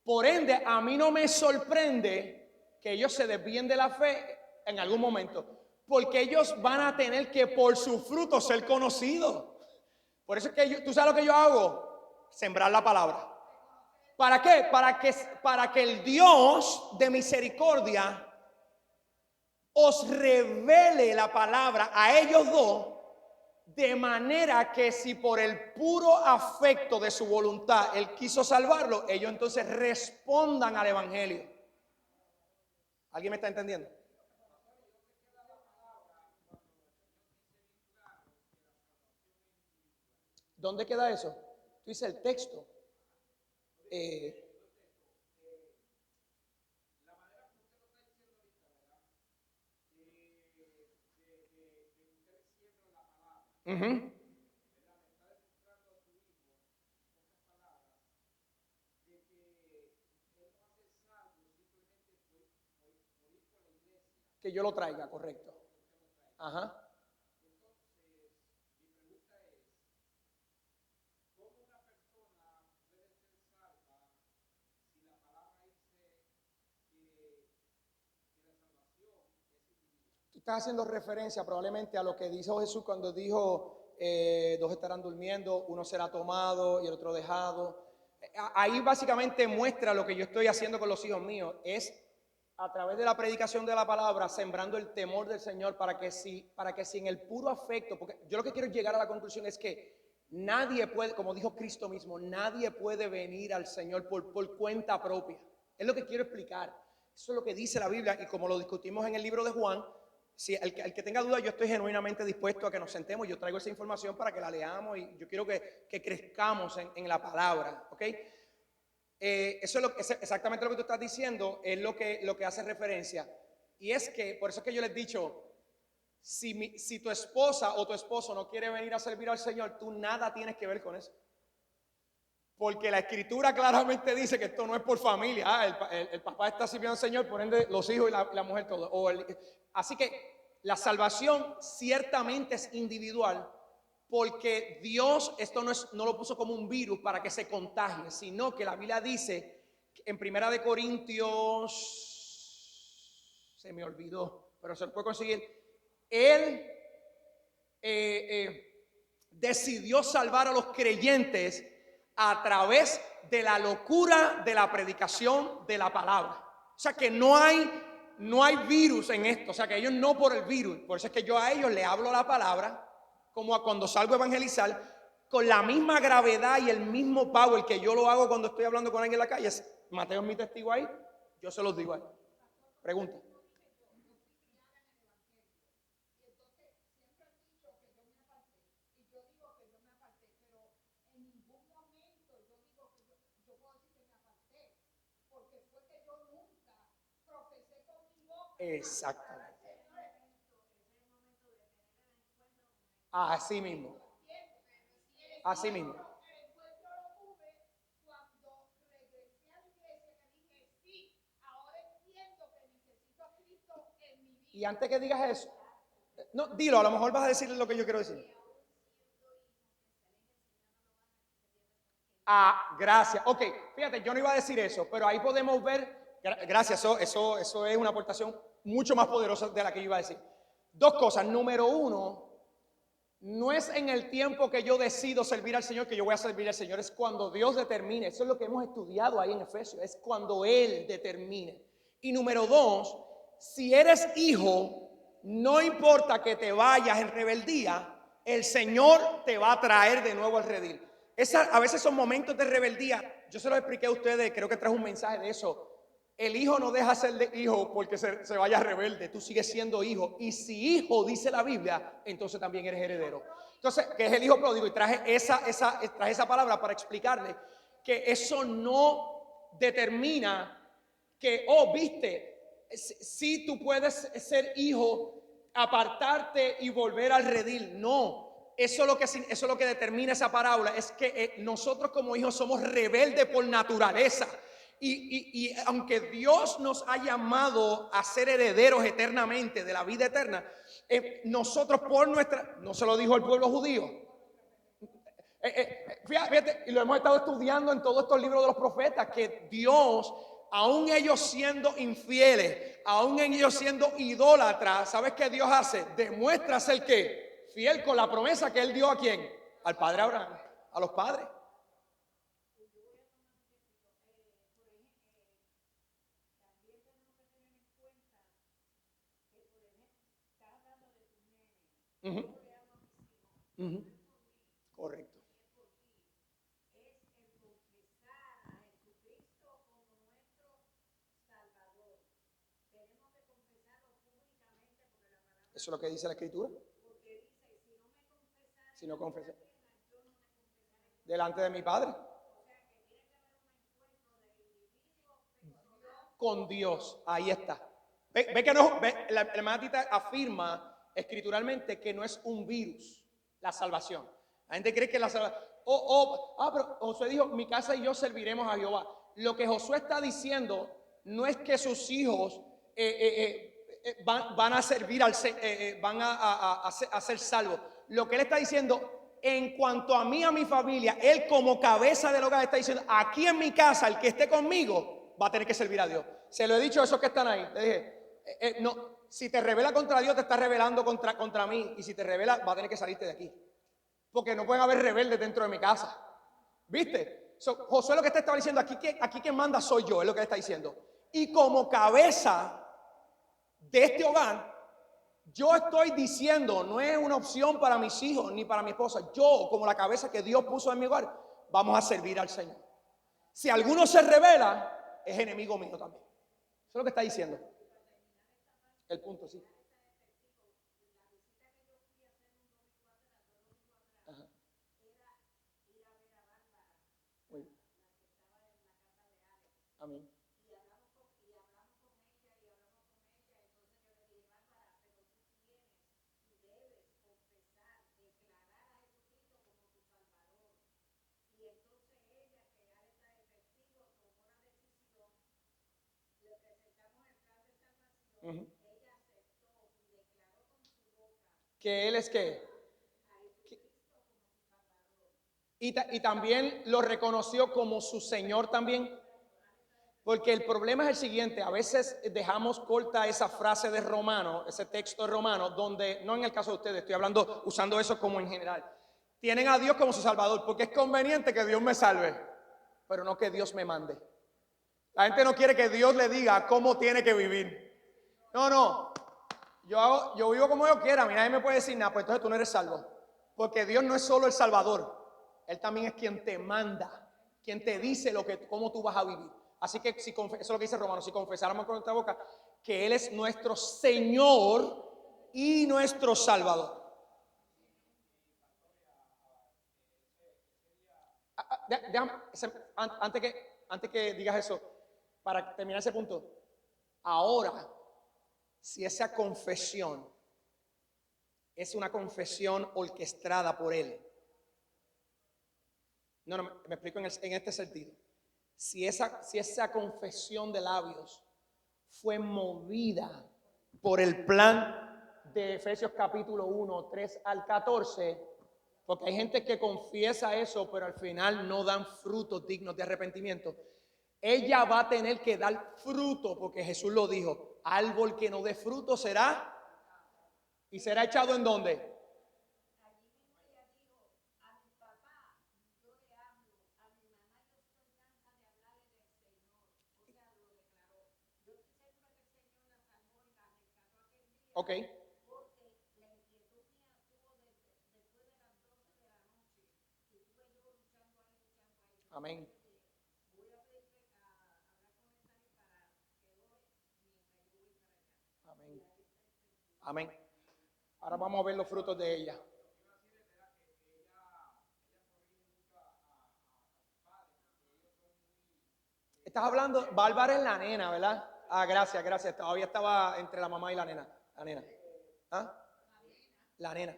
Por ende, a mí no me sorprende que ellos se desvíen de la fe en algún momento, porque ellos van a tener que por su fruto ser conocidos. Por eso es que tú sabes lo que yo hago, sembrar la palabra. ¿Para qué? Para que el Dios de misericordia os revele la palabra a ellos dos, de manera que si por el puro afecto de su voluntad Él quiso salvarlo, ellos entonces respondan al evangelio. ¿Alguien me está entendiendo? ¿Dónde queda eso? Tú dices el texto. Que yo lo traiga, correcto. Ajá. Tú estás haciendo referencia probablemente a lo que dijo Jesús cuando dijo, dos estarán durmiendo, uno será tomado y el otro dejado. Ahí básicamente muestra lo que yo estoy haciendo con los hijos míos, es a través de la predicación de la palabra, sembrando el temor del Señor para que si en el puro afecto, porque yo lo que quiero llegar a la conclusión es que nadie puede, como dijo Cristo mismo, nadie puede venir al Señor por cuenta propia. Es lo que quiero explicar. Eso es lo que dice la Biblia y como lo discutimos en el libro de Juan, si el que tenga duda, yo estoy genuinamente dispuesto a que nos sentemos. Yo traigo esa información para que la leamos y yo quiero que crezcamos en la palabra, ¿ok? Eso es exactamente lo que tú estás diciendo, es lo que hace referencia. Y es que, por eso es que yo les he dicho, si tu esposa o tu esposo no quiere venir a servir al Señor, tú nada tienes que ver con eso. Porque la Escritura claramente dice que esto no es por familia. El papá está sirviendo al Señor, por ende los hijos y la mujer todo. Así que la salvación ciertamente es individual, porque Dios esto no lo puso como un virus para que se contagie, sino que la Biblia dice en 1 Corintios, se me olvidó, pero se lo puede conseguir. Él decidió salvar a los creyentes a través de la locura de la predicación de la palabra. O sea que no hay virus en esto. O sea que ellos no por el virus. Por eso es que yo a ellos le hablo la palabra como a cuando salgo a evangelizar, con la misma gravedad y el mismo power que yo lo hago cuando estoy hablando con alguien en la calle. Mateo es mi testigo ahí, yo se los digo ahí. Pregunta. Exactamente. Así mismo. Así mismo. Y antes que digas eso, no, dilo, a lo mejor vas a decir lo que yo quiero decir. Ah, gracias. Ok, fíjate, yo no iba a decir eso, pero ahí podemos ver, gracias, eso es una aportación mucho más poderosa de la que yo iba a decir. Dos cosas. Número uno, no es en el tiempo que yo decido servir al Señor que yo voy a servir al Señor, es cuando Dios determine. Eso es lo que hemos estudiado ahí en Efesios, es cuando Él determine. Y número dos, si eres hijo, no importa que te vayas en rebeldía, el Señor te va a traer de nuevo al redil. A veces son momentos de rebeldía. Yo se los expliqué a ustedes, creo que traje un mensaje de eso. El hijo no deja ser de hijo porque se vaya rebelde. Tú sigues siendo hijo. Y si hijo dice la Biblia, entonces también eres heredero. Entonces, ¿qué es el hijo pródigo? Y traje esa palabra para explicarle que eso no determina que, viste, si tú puedes ser hijo, apartarte y volver al redil. No, eso es lo que determina esa parábola, es que nosotros como hijos somos rebeldes por naturaleza. Y aunque Dios nos ha llamado a ser herederos eternamente de la vida eterna, nosotros por nuestra, no se lo dijo el pueblo judío. Fíjate, y lo hemos estado estudiando en todos estos libros de los profetas, que Dios, aún ellos siendo infieles, aún ellos siendo idólatras, ¿sabes qué Dios hace? Demuestra ser ¿qué? Fiel con la promesa que Él dio ¿a quién? Al padre Abraham, a los padres. Correcto. Eso es lo que dice la Escritura. Si no confesas delante de mi Padre, con Dios, ahí está. Ve que no, la hermana Tita afirma escrituralmente que no es un virus la salvación. La gente cree que la salvación, pero Josué dijo, mi casa y yo serviremos a Jehová. Lo que Josué está diciendo no es que sus hijos van a servir van a ser salvos. Lo que él está diciendo, en cuanto a mí, a mi familia, él como cabeza del hogar está diciendo, aquí en mi casa, el que esté conmigo va a tener que servir a Dios. Se lo he dicho a esos que están ahí. Le dije, no, si te revela contra Dios, te está rebelando contra mí. Y si te revela, va a tener que salirte de aquí. Porque no pueden haber rebeldes dentro de mi casa. ¿Viste? Josué lo que está estableciendo aquí que manda soy yo, es lo que él está diciendo. Y como cabeza de este hogar, yo estoy diciendo, no es una opción para mis hijos ni para mi esposa. Yo, como la cabeza que Dios puso en mi hogar, vamos a servir al Señor. Si alguno se revela, es enemigo mío también. Eso es lo que está diciendo. El punto, sí. Ajá. Muy bien. Amén. Uh-huh. Que él es que y también lo reconoció como su Señor también. Porque el problema es el siguiente, a veces dejamos corta esa frase de Romano, ese texto de Romano, donde, no en el caso de ustedes, estoy hablando, usando eso como en general. Tienen a Dios como su Salvador, porque es conveniente que Dios me salve, pero no que Dios me mande. La gente no quiere que Dios le diga cómo tiene que vivir. No, yo vivo como yo quiera, a mí nadie me puede decir nada, pues entonces tú no eres salvo. Porque Dios no es solo el Salvador, Él también es quien te manda, quien te dice cómo tú vas a vivir. Así que eso es lo que dice Romano, si confesáramos con nuestra boca que Él es nuestro Señor y nuestro Salvador. Déjame, antes que digas eso, para terminar ese punto, ahora, si esa confesión es una confesión orquestada por Él, no, me explico en este sentido. Si esa confesión de labios fue movida por el plan de Efesios capítulo 1, 3 al 14, porque hay gente que confiesa eso, pero al final no dan frutos dignos de arrepentimiento. Ella va a tener que dar fruto, porque Jesús lo dijo, árbol que no dé fruto será, y será echado ¿en dónde? Ok. Amén. Amén. Amén. Ahora vamos a ver los frutos de ella. Estás hablando, Bárbara es la nena, ¿verdad? Ah, gracias, gracias. Todavía estaba entre la mamá y la nena. La nena. ¿Ah? La nena.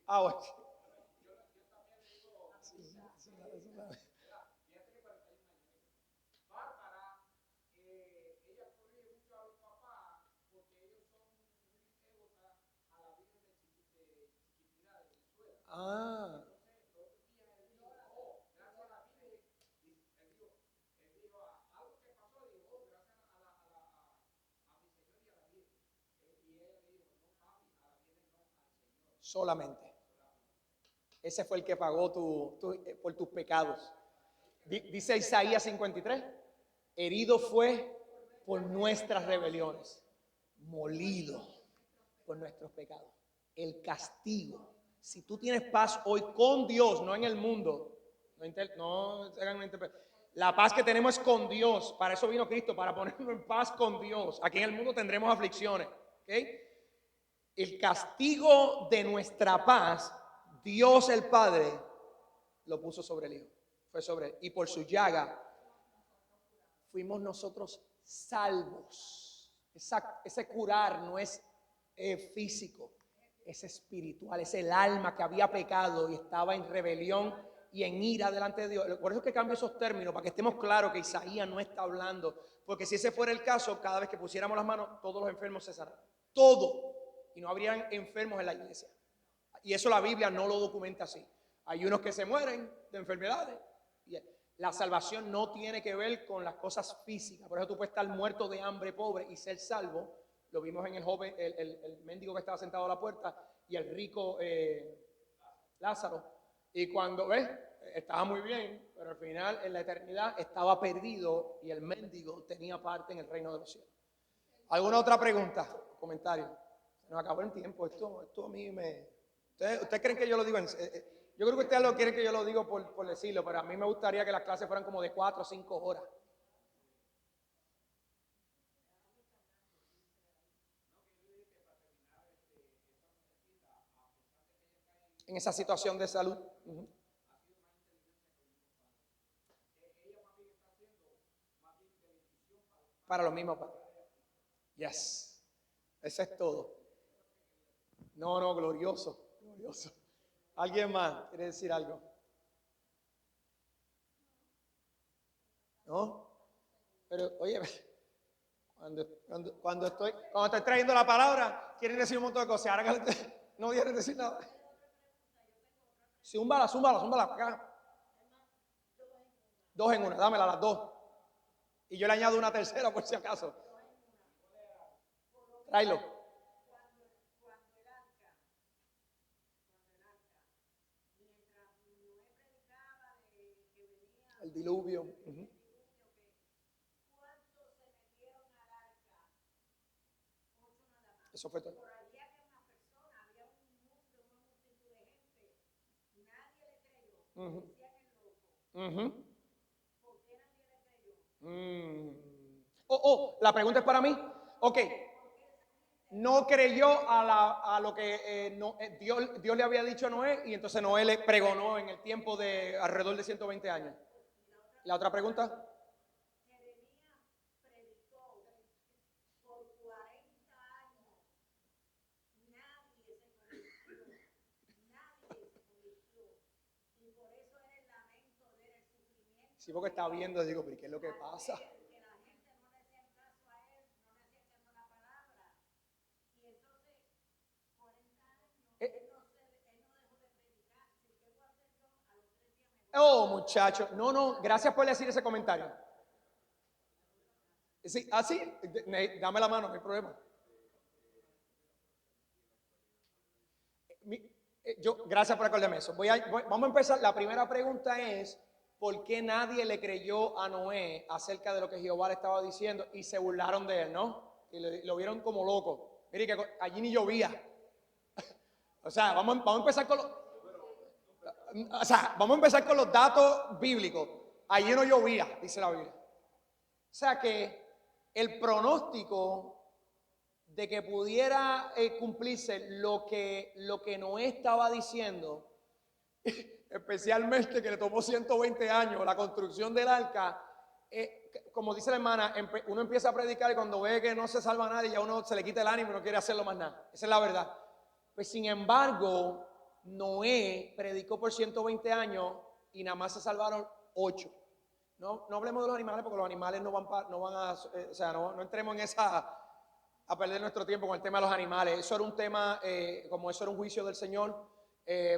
Ah, bueno. Ah. Solamente. Ese fue el que pagó por tus pecados. Dice Isaías 53, herido fue por nuestras rebeliones, molido por nuestros pecados. El castigo. Si tú tienes paz hoy con Dios, no en el mundo, la paz que tenemos es con Dios. Para eso vino Cristo, para ponernos en paz con Dios. Aquí en el mundo tendremos aflicciones. ¿Okay? El castigo de nuestra paz, Dios el Padre lo puso sobre el Hijo. Fue sobre él. Y por su llaga fuimos nosotros salvos. Ese curar no es físico, es espiritual. Es el alma que había pecado y estaba en rebelión y en ira delante de Dios. Por eso es que cambio esos términos, para que estemos claros que Isaías no está hablando. Porque si ese fuera el caso, cada vez que pusiéramos las manos, todos los enfermos se sanarán. Todo. Y no habrían enfermos en la iglesia. Y eso la Biblia no lo documenta así. Hay unos que se mueren de enfermedades. Y la salvación no tiene que ver con las cosas físicas. Por eso tú puedes estar muerto de hambre, pobre y ser salvo. Lo vimos en el joven, el mendigo que estaba sentado a la puerta y el rico Lázaro. Y cuando ves, estaba muy bien, pero al final en la eternidad estaba perdido y el mendigo tenía parte en el reino de los cielos. ¿Alguna otra pregunta? Comentario. Se nos acabó el tiempo. Esto a mí me... ¿Ustedes creen que yo lo digo en... Yo creo que ustedes lo quieren que yo lo digo por decirlo, pero a mí me gustaría que las clases fueran como de 4 o 5 horas. En esa situación de salud. Para los mismos padres. Yes. Eso es todo. No, glorioso, glorioso. ¿Alguien más quiere decir algo? ¿No? Pero, oye, cuando estoy trayendo la palabra, quieren decir un montón de cosas. Ahora que no quieren decir nada. Zúmbala para acá. 2 en 1, dámela las 2. Y yo le añado una tercera por si acaso. Tráelo. El diluvio. Eso fue todo. La pregunta es para mí. Ok. No creyó a lo que Dios le había dicho a Noé, y entonces Noé le pregonó en el tiempo de alrededor de 120 años. ¿La otra pregunta? Sí, porque está viendo, digo, ¿pero qué es lo que pasa? Oh, muchacho. No, gracias por decir ese comentario. Sí, así, dame la mano, no hay problema. Gracias por acordarme eso. Vamos a empezar. La primera pregunta es, ¿por qué nadie le creyó a Noé acerca de lo que Jehová le estaba diciendo y se burlaron de él, no? Y lo vieron como loco. Mire que allí ni llovía. O sea, vamos a empezar con vamos a empezar con los datos bíblicos. Allí no llovía, dice la Biblia. O sea que el pronóstico de que pudiera cumplirse lo que Noé estaba diciendo, especialmente que le tomó 120 años la construcción del arca, como dice la hermana, uno empieza a predicar y cuando ve que no se salva nadie, ya uno se le quita el ánimo y no quiere hacerlo más nada. Esa es la verdad. Pues sin embargo, Noé predicó por 120 años y nada más se salvaron 8. No hablemos de los animales porque los animales no entremos en a perder nuestro tiempo con el tema de los animales. Eso era un tema, como eso era un juicio del Señor,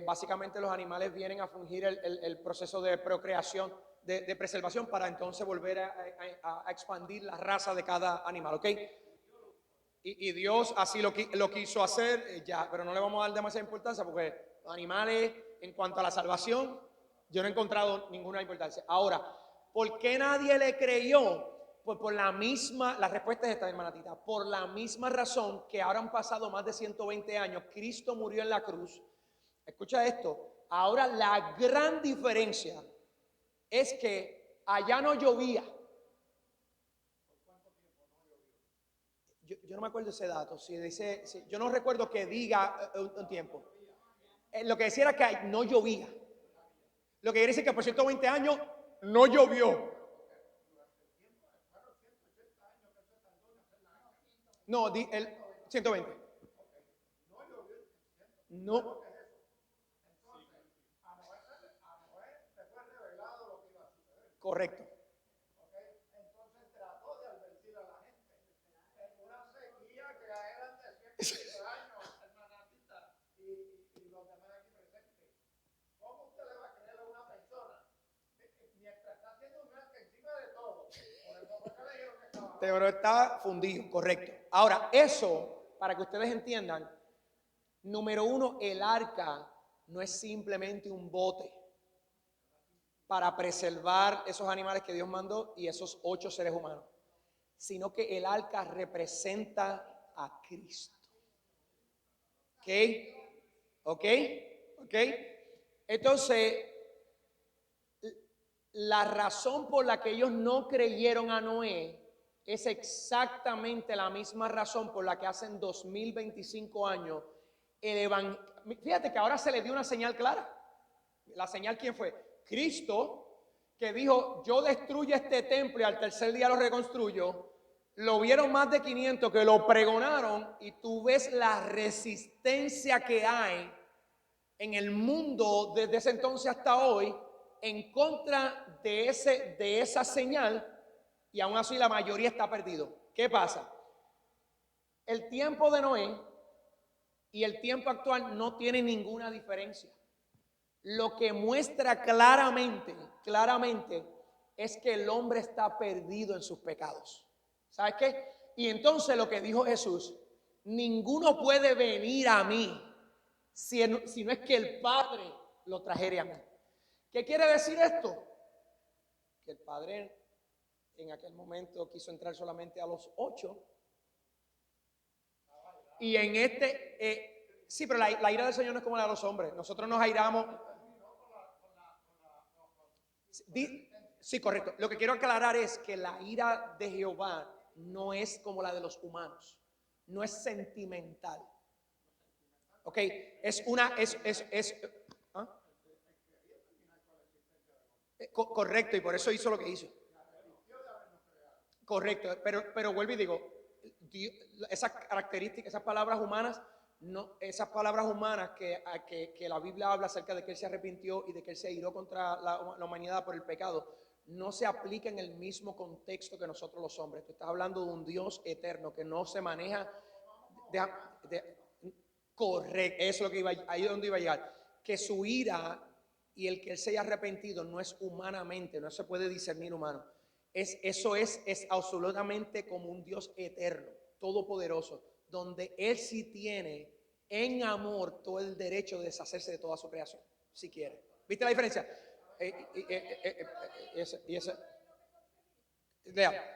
básicamente los animales vienen a fungir el proceso de procreación, de preservación, para entonces volver a expandir la raza de cada animal, ¿ok? Y Dios así lo quiso hacer, pero no le vamos a dar demasiada importancia porque los animales, en cuanto a la salvación, yo no he encontrado ninguna importancia. Ahora, ¿por qué nadie le creyó? Pues por la respuesta es esta, hermanatita, por la misma razón que ahora han pasado más de 120 años, Cristo murió en la cruz. Escucha esto, ahora la gran diferencia es que allá no llovía. Yo no me acuerdo ese dato, yo no recuerdo que diga un tiempo. Lo que decía era que no llovía. Lo que quiere decir que por 120 años no llovió. No, el 120. No. Correcto. Entonces trató de advertir a la gente. En una sequía que eran de 100 años, hermanatita, y los demás aquí presentes. ¿Cómo usted le va a creer a una persona mientras está haciendo un arca encima de todo? Por eso fue que le dijeron que estaba. Pero está fundido, correcto. Ahora, eso, para que ustedes entiendan, número uno, el arca no es simplemente un bote para preservar esos animales que Dios mandó y esos 8 seres humanos, sino que el arca representa a Cristo. ¿Ok? Entonces, la razón por la que ellos no creyeron a Noé es exactamente la misma razón por la que hace 2025 años fíjate que ahora se le dio una señal clara. ¿La señal quién fue? Cristo, que dijo, yo destruyo este templo y al tercer día lo reconstruyo. Lo vieron más de 500 que lo pregonaron y tú ves la resistencia que hay en el mundo desde ese entonces hasta hoy en contra de esa señal, y aún así la mayoría está perdido. ¿Qué pasa? El tiempo de Noé y el tiempo actual no tienen ninguna diferencia. Lo que muestra claramente es que el hombre está perdido en sus pecados. ¿Sabes qué? Y entonces lo que dijo Jesús, ninguno puede venir a mí si no es que el Padre lo trajere a mí. ¿Qué quiere decir esto? Que el Padre en aquel momento quiso entrar solamente a los 8. Y en sí, pero la ira del Señor no es como la de los hombres. Nosotros nos airamos. Sí, correcto. Lo que quiero aclarar es que la ira de Jehová no es como la de los humanos. No es sentimental. Ok, ¿ah? Correcto, y por eso hizo lo que hizo. Correcto, pero vuelvo y digo, esas características, esas palabras humanas, esas palabras humanas que la Biblia habla acerca de que Él se arrepintió y de que Él se iró contra la humanidad por el pecado, no se aplica en el mismo contexto que nosotros los hombres. Tú estás hablando de un Dios eterno que no se maneja correcto, eso es lo que ahí es donde iba a llegar, que su ira y el que él se haya arrepentido no es humanamente, no se puede discernir humano. Eso es absolutamente como un Dios eterno, todopoderoso, donde él sí tiene en amor todo el derecho de deshacerse de toda su creación, si quiere. ¿Viste la diferencia? Lea.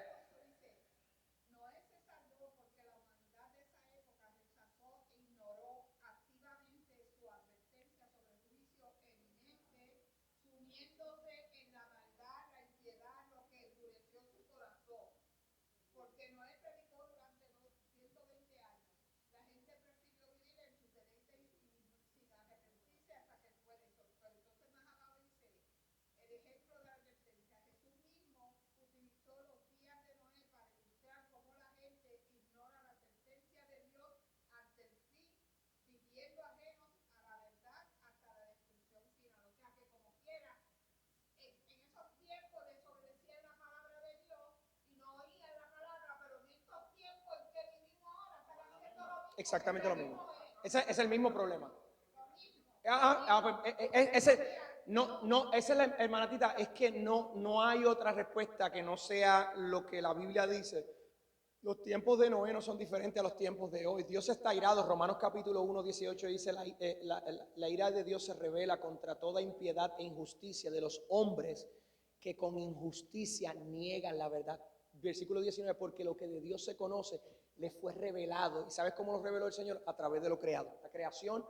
Exactamente lo mismo. Ese es el mismo problema. Esa es la hermanatita, es que no hay otra respuesta que no sea lo que la Biblia dice. Los tiempos de Noé no son diferentes a los tiempos de hoy. Dios está irado. Romanos capítulo 1, 18 dice, la ira de Dios se revela contra toda impiedad e injusticia de los hombres que con injusticia niegan la verdad. Versículo 19, porque lo que de Dios se conoce le fue revelado. ¿Y sabes cómo lo reveló el Señor? A través de lo creado. La creación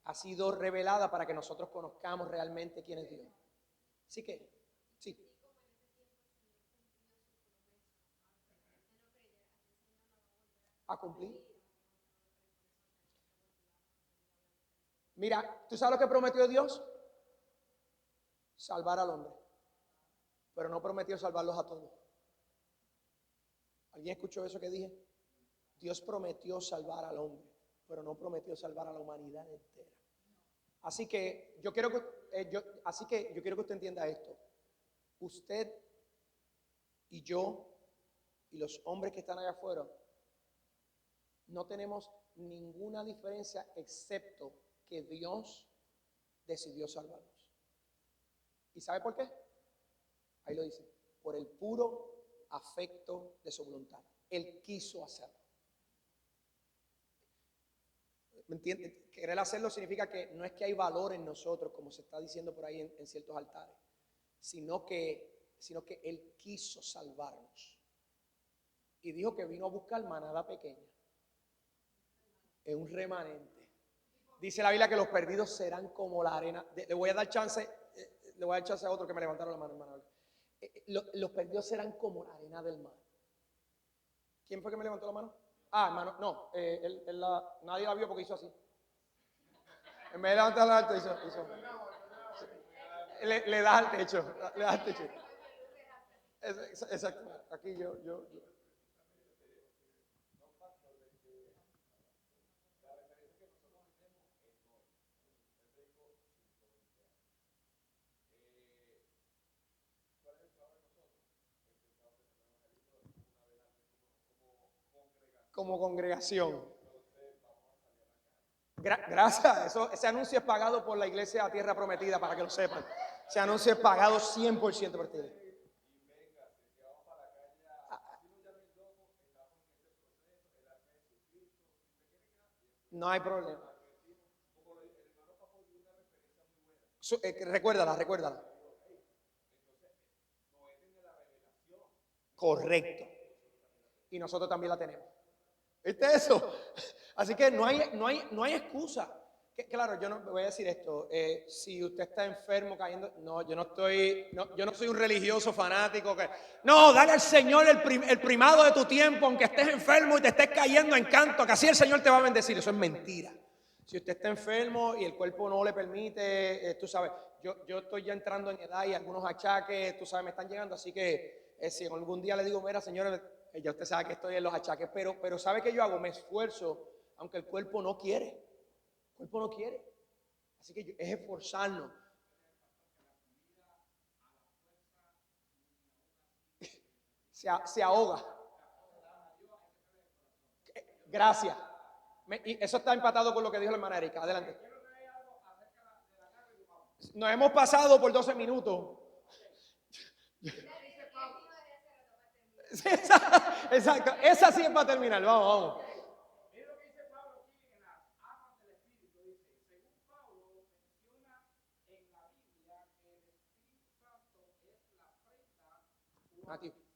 ha sido revelada para que nosotros conozcamos realmente quién es Dios. Así que, sí. A cumplir. Mira, ¿tú sabes lo que prometió Dios? Salvar al hombre. Pero no prometió salvarlos a todos. ¿Alguien escuchó eso que dije? Dios prometió salvar al hombre, pero no prometió salvar a la humanidad entera. Así que yo quiero que usted entienda esto. Usted y yo y los hombres que están allá afuera no tenemos ninguna diferencia excepto que Dios decidió salvarnos. ¿Y sabe por qué? Ahí lo dice, por el puro afecto de su voluntad. Él quiso hacerlo. ¿Me entiendes? Querer hacerlo significa que no es que hay valor en nosotros, como se está diciendo por ahí en ciertos altares, sino que Él quiso salvarnos. Y dijo que vino a buscar manada pequeña. Es un remanente. Dice la Biblia que los perdidos serán como la arena. Le voy a dar chance a otro que me levantaron la mano, hermano. Los perdidos serán como la arena del mar. ¿Quién fue que me levantó la mano? Hermano, no, nadie la vio porque hizo así. En vez de levantar la alta, hizo. Le das al techo, le das al techo. Exacto, aquí yo. Como congregación. Gracias, ese anuncio es pagado por la iglesia Tierra Prometida, para que lo sepan. Ese anuncio es pagado 100% por ti. No hay problema. Recuérdala. Correcto. Y nosotros también la tenemos. ¿Viste eso? Así que no hay excusa. Claro, yo no voy a decir esto. Si usted está enfermo cayendo, yo no soy un religioso fanático no, dale al Señor el primado de tu tiempo, aunque estés enfermo y te estés cayendo en canto, que así el Señor te va a bendecir. Eso es mentira. Si usted está enfermo y el cuerpo no le permite, tú sabes, yo estoy ya entrando en edad y algunos achaques, tú sabes, me están llegando, así que si algún día le digo, mira, señor, ya usted sabe que estoy en los achaques, pero ¿sabe qué yo hago? Me esfuerzo, aunque el cuerpo no quiere. El cuerpo no quiere. Así que es esforzarnos. Se ahoga. Gracias. Y eso está empatado con lo que dijo la hermana Erika. Adelante. Nos hemos pasado por 12 minutos. Exacto, esa sí es para terminar. Vamos, vamos. Mira lo que dice Pablo aquí en las armas del Espíritu. Dice, según Pablo menciona en la Biblia, el Espíritu Santo es la prenda. Matthew.